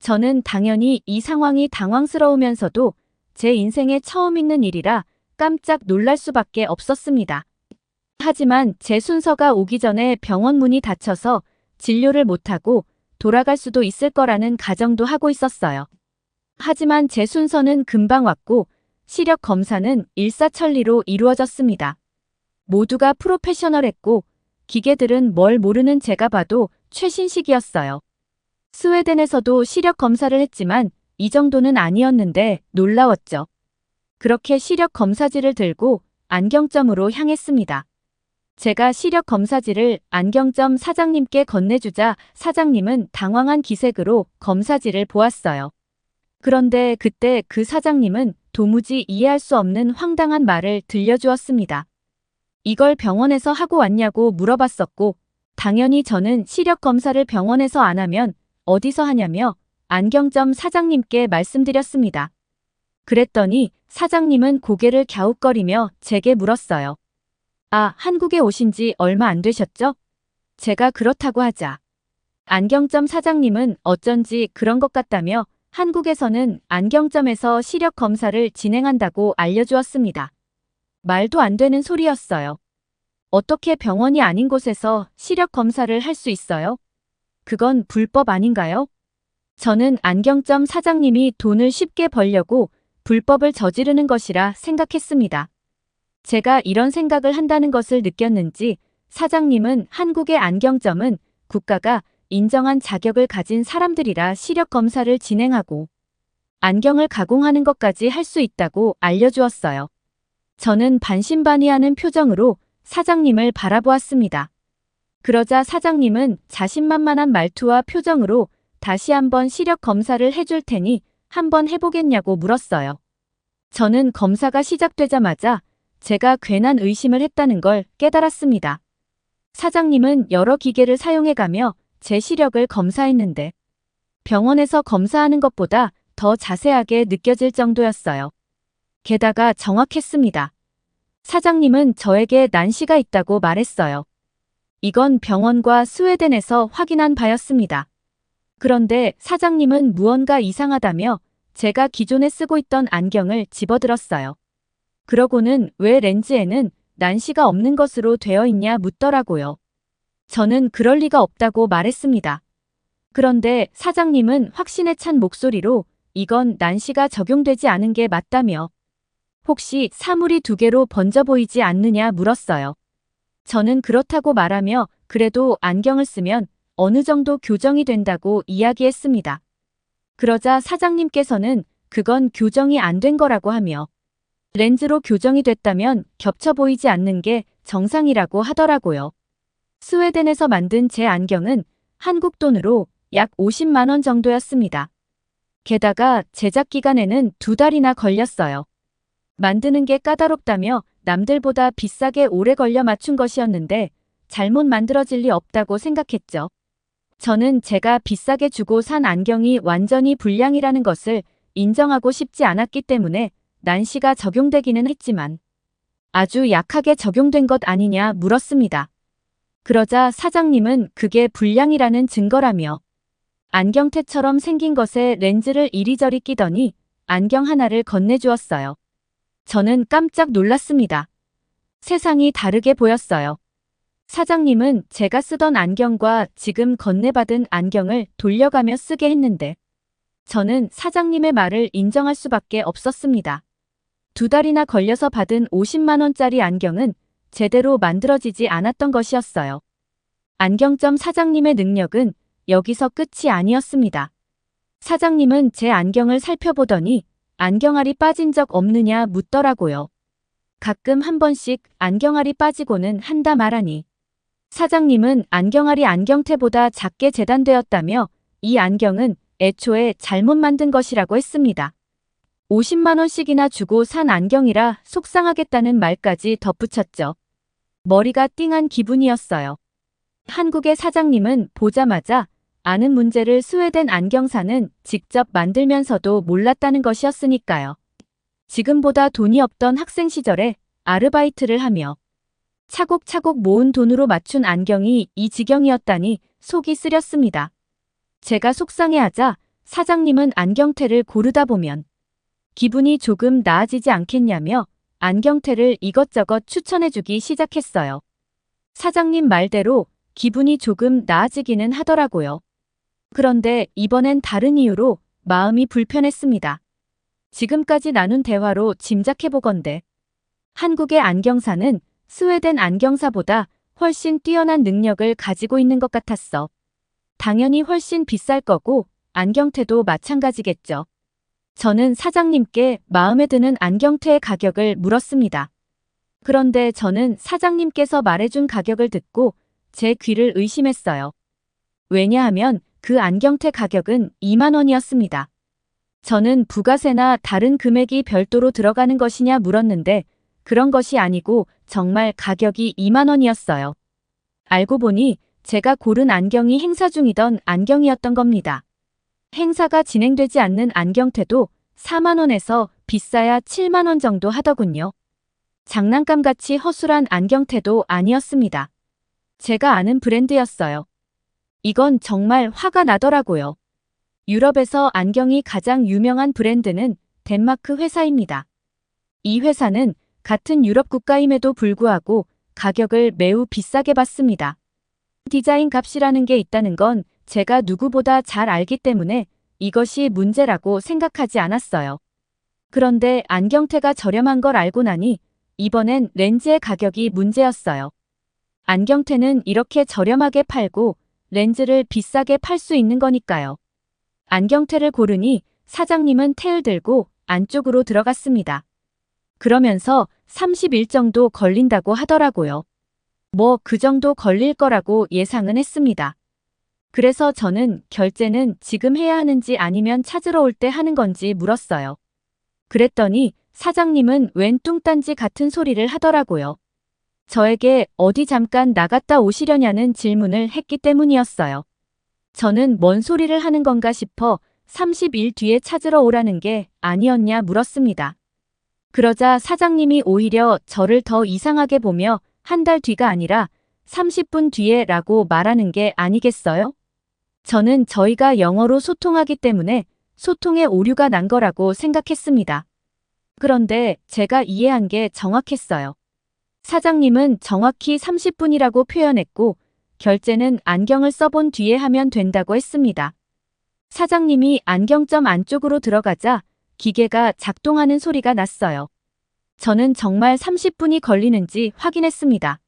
저는 당연히 이 상황이 당황스러우면서도 제 인생에 처음 있는 일이라 깜짝 놀랄 수밖에 없었습니다. 하지만 제 순서가 오기 전에 병원 문이 닫혀서 진료를 못하고 돌아갈 수도 있을 거라는 가정도 하고 있었어요. 하지만 제 순서는 금방 왔고 시력 검사는 일사천리로 이루어졌습니다. 모두가 프로페셔널했고 기계들은 뭘 모르는 제가 봐도 최신식이었어요. 스웨덴에서도 시력 검사를 했지만 이 정도는 아니었는데 놀라웠죠. 그렇게 시력 검사지를 들고 안경점으로 향했습니다. 제가 시력 검사지를 안경점 사장님께 건네주자 사장님은 당황한 기색으로 검사지를 보았어요. 그런데 그때 그 사장님은 도무지 이해할 수 없는 황당한 말을 들려주었습니다. 이걸 병원에서 하고 왔냐고 물어봤었고 당연히 저는 시력 검사를 병원에서 안 하면 어디서 하냐며 안경점 사장님께 말씀드렸습니다. 그랬더니 사장님은 고개를 갸웃거리며 제게 물었어요. 아, 한국에 오신 지 얼마 안 되셨죠? 제가 그렇다고 하자. 안경점 사장님은 어쩐지 그런 것 같다며 한국에서는 안경점에서 시력 검사를 진행한다고 알려주었습니다. 말도 안 되는 소리였어요. 어떻게 병원이 아닌 곳에서 시력 검사를 할 수 있어요? 그건 불법 아닌가요? 저는 안경점 사장님이 돈을 쉽게 벌려고 불법을 저지르는 것이라 생각했습니다. 제가 이런 생각을 한다는 것을 느꼈는지 사장님은 한국의 안경점은 국가가 인정한 자격을 가진 사람들이라 시력 검사를 진행하고 안경을 가공하는 것까지 할 수 있다고 알려주었어요. 저는 반신반의하는 표정으로 사장님을 바라보았습니다. 그러자 사장님은 자신만만한 말투와 표정으로 다시 한번 시력 검사를 해줄 테니 한번 해보겠냐고 물었어요. 저는 검사가 시작되자마자 제가 괜한 의심을 했다는 걸 깨달았습니다. 사장님은 여러 기계를 사용해가며 제 시력을 검사했는데 병원에서 검사하는 것보다 더 자세하게 느껴질 정도였어요. 게다가 정확했습니다. 사장님은 저에게 난시가 있다고 말했어요. 이건 병원과 스웨덴에서 확인한 바였습니다. 그런데 사장님은 무언가 이상하다며 제가 기존에 쓰고 있던 안경을 집어들었어요. 그러고는 왜 렌즈에는 난시가 없는 것으로 되어 있냐 묻더라고요. 저는 그럴 리가 없다고 말했습니다. 그런데 사장님은 확신에 찬 목소리로 이건 난시가 적용되지 않은 게 맞다며 혹시 사물이 두 개로 번져 보이지 않느냐 물었어요. 저는 그렇다고 말하며 그래도 안경을 쓰면 어느 정도 교정이 된다고 이야기했습니다. 그러자 사장님께서는 그건 교정이 안 된 거라고 하며 렌즈로 교정이 됐다면 겹쳐 보이지 않는 게 정상이라고 하더라고요. 스웨덴에서 만든 제 안경은 한국 돈으로 약 50만 원 정도였습니다. 게다가 제작 기간에는 2달이나 걸렸어요. 만드는 게 까다롭다며 남들보다 비싸게 오래 걸려 맞춘 것이었는데 잘못 만들어질 리 없다고 생각했죠. 저는 제가 비싸게 주고 산 안경이 완전히 불량이라는 것을 인정하고 싶지 않았기 때문에 난시가 적용되기는 했지만 아주 약하게 적용된 것 아니냐 물었습니다. 그러자 사장님은 그게 불량이라는 증거라며 안경테처럼 생긴 것에 렌즈를 이리저리 끼더니 안경 하나를 건네주었어요. 저는 깜짝 놀랐습니다. 세상이 다르게 보였어요. 사장님은 제가 쓰던 안경과 지금 건네받은 안경을 돌려가며 쓰게 했는데 저는 사장님의 말을 인정할 수밖에 없었습니다. 2달이나 걸려서 받은 50만 원짜리 안경은 제대로 만들어지지 않았던 것이었어요. 안경점 사장님의 능력은 여기서 끝이 아니었습니다. 사장님은 제 안경을 살펴보더니 안경알이 빠진 적 없느냐 묻더라고요. 가끔 한 번씩 안경알이 빠지고는 한다 말하니 사장님은 안경알이 안경테보다 작게 재단되었다며 이 안경은 애초에 잘못 만든 것이라고 했습니다. 50만 원씩이나 주고 산 안경이라 속상하겠다는 말까지 덧붙였죠. 머리가 띵한 기분이었어요. 한국의 사장님은 보자마자 아는 문제를 스웨덴 안경사는 직접 만들면서도 몰랐다는 것이었으니까요. 지금보다 돈이 없던 학생 시절에 아르바이트를 하며 차곡차곡 모은 돈으로 맞춘 안경이 이 지경이었다니 속이 쓰렸습니다. 제가 속상해하자 사장님은 안경테를 고르다 보면 기분이 조금 나아지지 않겠냐며 안경테를 이것저것 추천해주기 시작했어요. 사장님 말대로 기분이 조금 나아지기는 하더라고요. 그런데 이번엔 다른 이유로 마음이 불편했습니다. 지금까지 나눈 대화로 짐작해보건대 한국의 안경사는 스웨덴 안경사보다 훨씬 뛰어난 능력을 가지고 있는 것 같았어. 당연히 훨씬 비쌀 거고 안경테도 마찬가지겠죠. 저는 사장님께 마음에 드는 안경테의 가격을 물었습니다. 그런데 저는 사장님께서 말해준 가격을 듣고 제 귀를 의심했어요. 왜냐하면 그 안경테 가격은 2만 원이었습니다. 저는 부가세나 다른 금액이 별도로 들어가는 것이냐 물었는데 그런 것이 아니고 정말 가격이 2만 원이었어요. 알고 보니 제가 고른 안경이 행사 중이던 안경이었던 겁니다. 행사가 진행되지 않는 안경테도 4만 원에서 비싸야 7만 원 정도 하더군요. 장난감같이 허술한 안경테도 아니었습니다. 제가 아는 브랜드였어요. 이건 정말 화가 나더라고요. 유럽에서 안경이 가장 유명한 브랜드는 덴마크 회사입니다. 이 회사는 같은 유럽 국가임에도 불구하고 가격을 매우 비싸게 받습니다. 디자인 값이라는 게 있다는 건 제가 누구보다 잘 알기 때문에 이것이 문제라고 생각하지 않았어요. 그런데 안경테가 저렴한 걸 알고 나니 이번엔 렌즈의 가격이 문제였어요. 안경테는 이렇게 저렴하게 팔고 렌즈를 비싸게 팔 수 있는 거니까요. 안경테를 고르니 사장님은 테를 들고 안쪽으로 들어갔습니다. 그러면서 30일 정도 걸린다고 하더라고요. 뭐 그 정도 걸릴 거라고 예상은 했습니다. 그래서 저는 결제는 지금 해야 하는지 아니면 찾으러 올 때 하는 건지 물었어요. 그랬더니 사장님은 웬 뚱딴지 같은 소리를 하더라고요. 저에게 어디 잠깐 나갔다 오시려냐는 질문을 했기 때문이었어요. 저는 뭔 소리를 하는 건가 싶어 30일 뒤에 찾으러 오라는 게 아니었냐 물었습니다. 그러자 사장님이 오히려 저를 더 이상하게 보며 한 달 뒤가 아니라 30분 뒤에 라고 말하는 게 아니겠어요? 저는 저희가 영어로 소통하기 때문에 소통에 오류가 난 거라고 생각했습니다. 그런데 제가 이해한 게 정확했어요. 사장님은 정확히 30분이라고 표현했고 결제는 안경을 써본 뒤에 하면 된다고 했습니다. 사장님이 안경점 안쪽으로 들어가자 기계가 작동하는 소리가 났어요. 저는 정말 30분이 걸리는지 확인했습니다.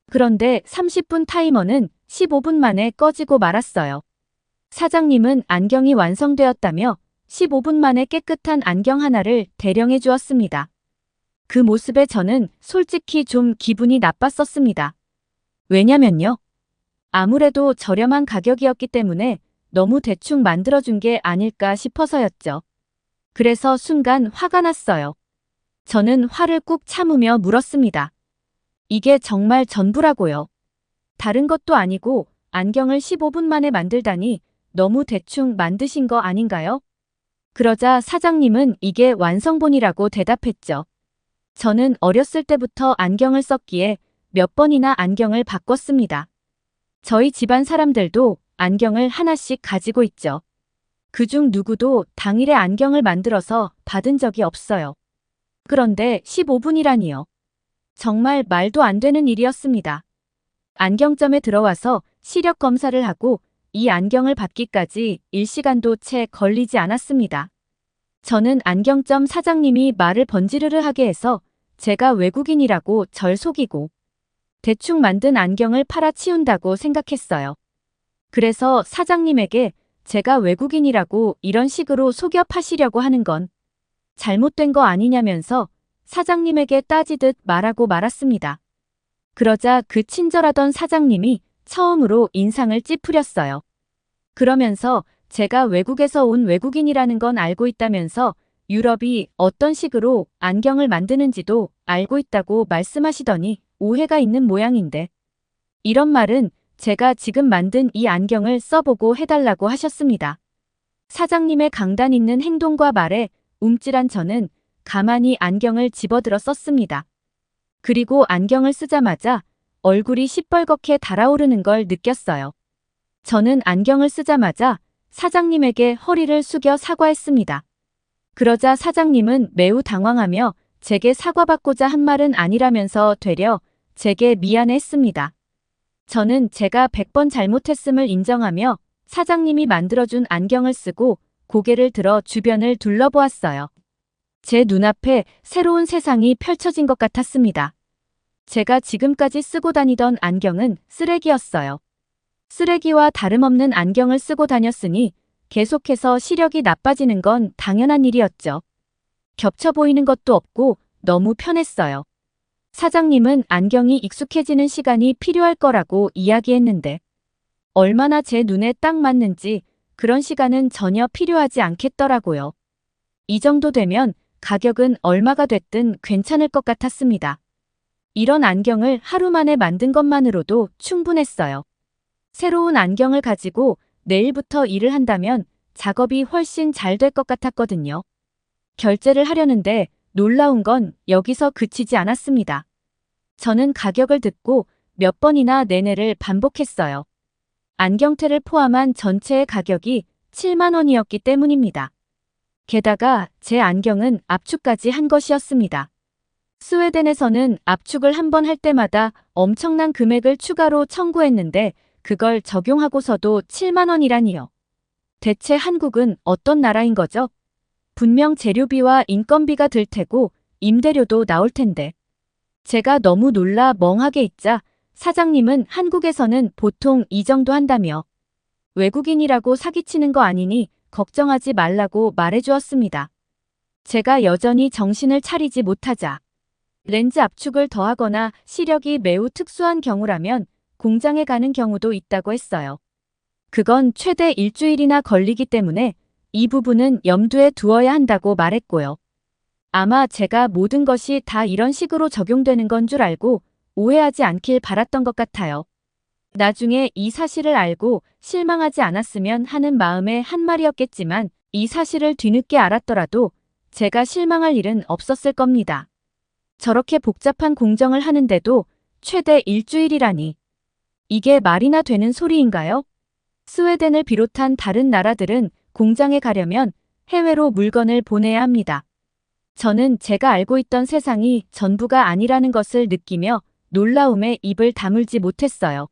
그런데 30분 타이머는 15분 만에 꺼지고 말았어요. 사장님은 안경이 완성되었다며 15분 만에 깨끗한 안경 하나를 대령해 주었습니다. 그 모습에 저는 솔직히 좀 기분이 나빴었습니다. 왜냐면요. 아무래도 저렴한 가격이었기 때문에 너무 대충 만들어준 게 아닐까 싶어서였죠. 그래서 순간 화가 났어요. 저는 화를 꾹 참으며 물었습니다. 이게 정말 전부라고요. 다른 것도 아니고 안경을 15분 만에 만들다니 너무 대충 만드신 거 아닌가요? 그러자 사장님은 이게 완성본이라고 대답했죠. 저는 어렸을 때부터 안경을 썼기에 몇 번이나 안경을 바꿨습니다. 저희 집안 사람들도 안경을 하나씩 가지고 있죠. 그중 누구도 당일에 안경을 만들어서 받은 적이 없어요. 그런데 15분이라니요. 정말 말도 안 되는 일이었습니다. 안경점에 들어와서 시력 검사를 하고 이 안경을 받기까지 1시간도 채 걸리지 않았습니다. 저는 안경점 사장님이 말을 번지르르 하게 해서 제가 외국인이라고 절 속이고 대충 만든 안경을 팔아치운다고 생각했어요. 그래서 사장님에게 제가 외국인이라고 이런 식으로 속여 파시려고 하는 건 잘못된 거 아니냐면서 사장님에게 따지듯 말하고 말았습니다. 그러자 그 친절하던 사장님이 처음으로 인상을 찌푸렸어요. 그러면서 제가 외국에서 온 외국인이라는 건 알고 있다면서 유럽이 어떤 식으로 안경을 만드는지도 알고 있다고 말씀하시더니 오해가 있는 모양인데 이런 말은 제가 지금 만든 이 안경을 써보고 해달라고 하셨습니다. 사장님의 강단 있는 행동과 말에 움찔한 저는 가만히 안경을 집어들어 썼습니다. 그리고 안경을 쓰자마자 얼굴이 시뻘겋게 달아오르는 걸 느꼈어요. 저는 안경을 쓰자마자 사장님에게 허리를 숙여 사과했습니다. 그러자 사장님은 매우 당황하며 제게 사과받고자 한 말은 아니라면서 되려 제게 미안해했습니다. 저는 제가 100번 잘못했음을 인정하며 사장님이 만들어준 안경을 쓰고 고개를 들어 주변을 둘러보았어요. 제 눈앞에 새로운 세상이 펼쳐진 것 같았습니다. 제가 지금까지 쓰고 다니던 안경은 쓰레기였어요. 쓰레기와 다름없는 안경을 쓰고 다녔으니 계속해서 시력이 나빠지는 건 당연한 일이었죠. 겹쳐 보이는 것도 없고 너무 편했어요. 사장님은 안경이 익숙해지는 시간이 필요할 거라고 이야기했는데 얼마나 제 눈에 딱 맞는지 그런 시간은 전혀 필요하지 않겠더라고요. 이 정도 되면 가격은 얼마가 됐든 괜찮을 것 같았습니다. 이런 안경을 하루 만에 만든 것만으로도 충분했어요. 새로운 안경을 가지고 내일부터 일을 한다면 작업이 훨씬 잘 될 것 같았거든요. 결제를 하려는데 놀라운 건 여기서 그치지 않았습니다. 저는 가격을 듣고 몇 번이나 내내를 반복했어요. 안경테를 포함한 전체의 가격이 7만 원이었기 때문입니다. 게다가 제 안경은 압축까지 한 것이었습니다. 스웨덴에서는 압축을 한 번 할 때마다 엄청난 금액을 추가로 청구했는데 그걸 적용하고서도 7만 원이라니요. 대체 한국은 어떤 나라인 거죠? 분명 재료비와 인건비가 들 테고 임대료도 나올 텐데. 제가 너무 놀라 멍하게 있자 사장님은 한국에서는 보통 이 정도 한다며 외국인이라고 사기치는 거 아니니 걱정하지 말라고 말해주었습니다. 제가 여전히 정신을 차리지 못하자 렌즈 압축을 더하거나 시력이 매우 특수한 경우라면 공장에 가는 경우도 있다고 했어요. 그건 최대 일주일이나 걸리기 때문에 이 부분은 염두에 두어야 한다고 말했고요. 아마 제가 모든 것이 다 이런 식으로 적용되는 건 줄 알고 오해하지 않길 바랐던 것 같아요. 나중에 이 사실을 알고 실망하지 않았으면 하는 마음의 한 말이었겠지만 이 사실을 뒤늦게 알았더라도 제가 실망할 일은 없었을 겁니다. 저렇게 복잡한 공정을 하는데도 최대 일주일이라니. 이게 말이나 되는 소리인가요? 스웨덴을 비롯한 다른 나라들은 공장에 가려면 해외로 물건을 보내야 합니다. 저는 제가 알고 있던 세상이 전부가 아니라는 것을 느끼며 놀라움에 입을 다물지 못했어요.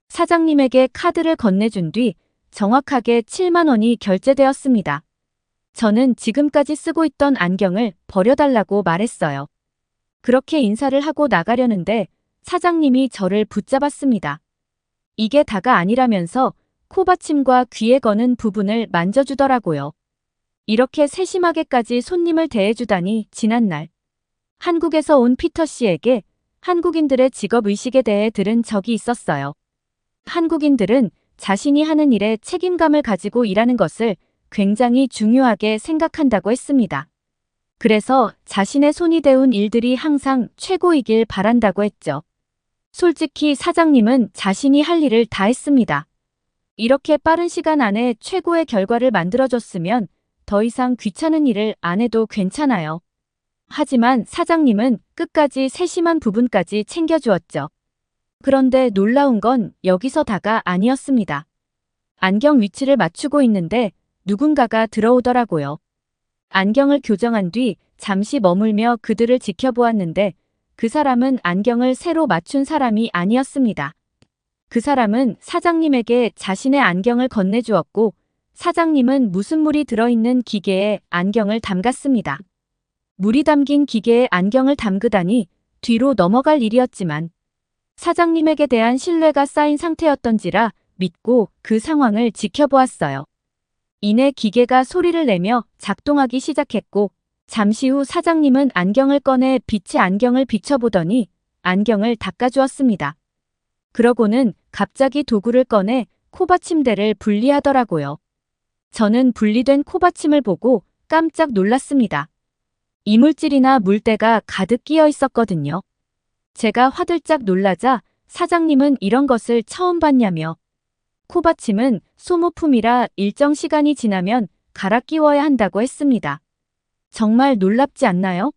사장님에게 카드를 건네준 뒤 정확하게 7만 원이 결제되었습니다. 저는 지금까지 쓰고 있던 안경을 버려달라고 말했어요. 그렇게 인사를 하고 나가려는데 사장님이 저를 붙잡았습니다. 이게 다가 아니라면서 코받침과 귀에 거는 부분을 만져주더라고요. 이렇게 세심하게까지 손님을 대해주다니 지난날 한국에서 온 피터 씨에게 한국인들의 직업의식에 대해 들은 적이 있었어요. 한국인들은 자신이 하는 일에 책임감을 가지고 일하는 것을 굉장히 중요하게 생각한다고 했습니다. 그래서 자신의 손이 닿은 일들이 항상 최고이길 바란다고 했죠. 솔직히 사장님은 자신이 할 일을 다 했습니다. 이렇게 빠른 시간 안에 최고의 결과를 만들어줬으면 더 이상 귀찮은 일을 안 해도 괜찮아요. 하지만 사장님은 끝까지 세심한 부분까지 챙겨주었죠. 그런데 놀라운 건 여기서 다가 아니었습니다. 안경 위치를 맞추고 있는데 누군가가 들어오더라고요. 안경을 교정한 뒤 잠시 머물며 그들을 지켜보았는데 그 사람은 안경을 새로 맞춘 사람이 아니었습니다. 그 사람은 사장님에게 자신의 안경을 건네주었고 사장님은 무슨 물이 들어있는 기계에 안경을 담갔습니다. 물이 담긴 기계에 안경을 담그다니 뒤로 넘어갈 일이었지만 사장님에게 대한 신뢰가 쌓인 상태였던지라 믿고 그 상황을 지켜보았어요. 이내 기계가 소리를 내며 작동하기 시작했고 잠시 후 사장님은 안경을 꺼내 빛의 안경을 비춰보더니 안경을 닦아주었습니다. 그러고는 갑자기 도구를 꺼내 코받침대를 분리하더라고요. 저는 분리된 코받침을 보고 깜짝 놀랐습니다. 이물질이나 물때가 가득 끼어 있었거든요. 제가 화들짝 놀라자 사장님은 이런 것을 처음 봤냐며 코받침은 소모품이라 일정 시간이 지나면 갈아 끼워야 한다고 했습니다. 정말 놀랍지 않나요?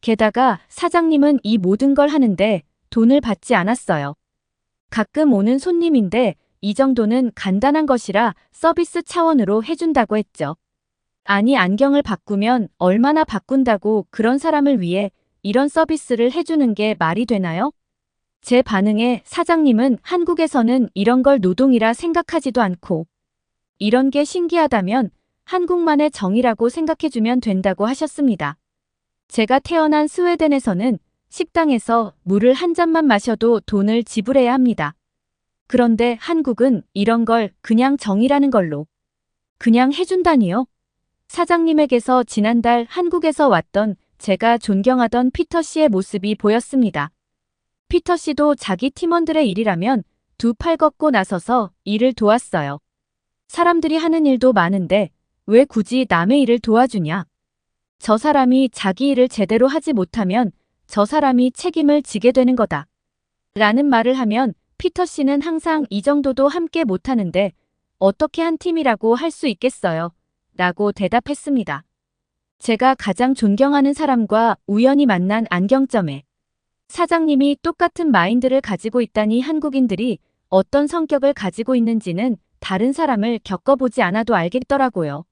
게다가 사장님은 이 모든 걸 하는데 돈을 받지 않았어요. 가끔 오는 손님인데 이 정도는 간단한 것이라 서비스 차원으로 해준다고 했죠. 아니 안경을 바꾸면 얼마나 바꾼다고 그런 사람을 위해 이런 서비스를 해주는 게 말이 되나요? 제 반응에 사장님은 한국에서는 이런 걸 노동이라 생각하지도 않고 이런 게 신기하다면 한국만의 정의라고 생각해주면 된다고 하셨습니다. 제가 태어난 스웨덴에서는 식당에서 물을 한 잔만 마셔도 돈을 지불해야 합니다. 그런데 한국은 이런 걸 그냥 정의라는 걸로 그냥 해준다니요? 사장님에게서 지난달 한국에서 왔던 제가 존경하던 피터 씨의 모습이 보였습니다. 피터 씨도 자기 팀원들의 일이라면 두 팔 걷고 나서서 일을 도왔어요. 사람들이 하는 일도 많은데 왜 굳이 남의 일을 도와주냐? 저 사람이 자기 일을 제대로 하지 못하면 저 사람이 책임을 지게 되는 거다. 라는 말을 하면 피터 씨는 항상 이 정도도 함께 못하는데 어떻게 한 팀이라고 할 수 있겠어요? 라고 대답했습니다. 제가 가장 존경하는 사람과 우연히 만난 안경점에 사장님이 똑같은 마인드를 가지고 있다니 한국인들이 어떤 성격을 가지고 있는지는 다른 사람을 겪어보지 않아도 알겠더라고요.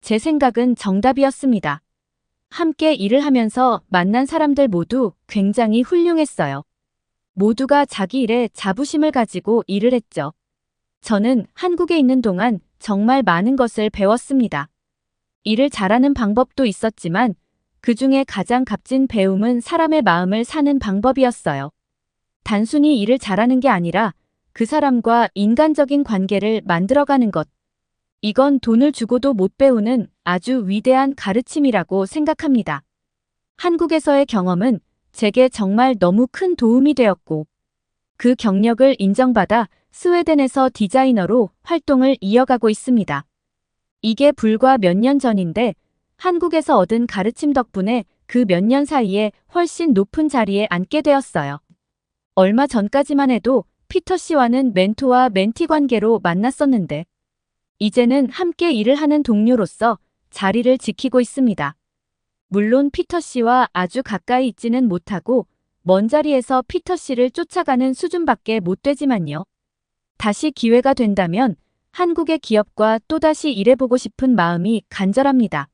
제 생각은 정답이었습니다. 함께 일을 하면서 만난 사람들 모두 굉장히 훌륭했어요. 모두가 자기 일에 자부심을 가지고 일을 했죠. 저는 한국에 있는 동안 정말 많은 것을 배웠습니다. 일을 잘하는 방법도 있었지만 그 중에 가장 값진 배움은 사람의 마음을 사는 방법이었어요. 단순히 일을 잘하는 게 아니라 그 사람과 인간적인 관계를 만들어가는 것. 이건 돈을 주고도 못 배우는 아주 위대한 가르침이라고 생각합니다. 한국에서의 경험은 제게 정말 너무 큰 도움이 되었고 그 경력을 인정받아 스웨덴에서 디자이너로 활동을 이어가고 있습니다. 이게 불과 몇 년 전인데 한국에서 얻은 가르침 덕분에 그 몇 년 사이에 훨씬 높은 자리에 앉게 되었어요. 얼마 전까지만 해도 피터 씨와는 멘토와 멘티 관계로 만났었는데 이제는 함께 일을 하는 동료로서 자리를 지키고 있습니다. 물론 피터 씨와 아주 가까이 있지는 못하고 먼 자리에서 피터 씨를 쫓아가는 수준밖에 못 되지만요. 다시 기회가 된다면 한국의 기업과 또다시 일해보고 싶은 마음이 간절합니다.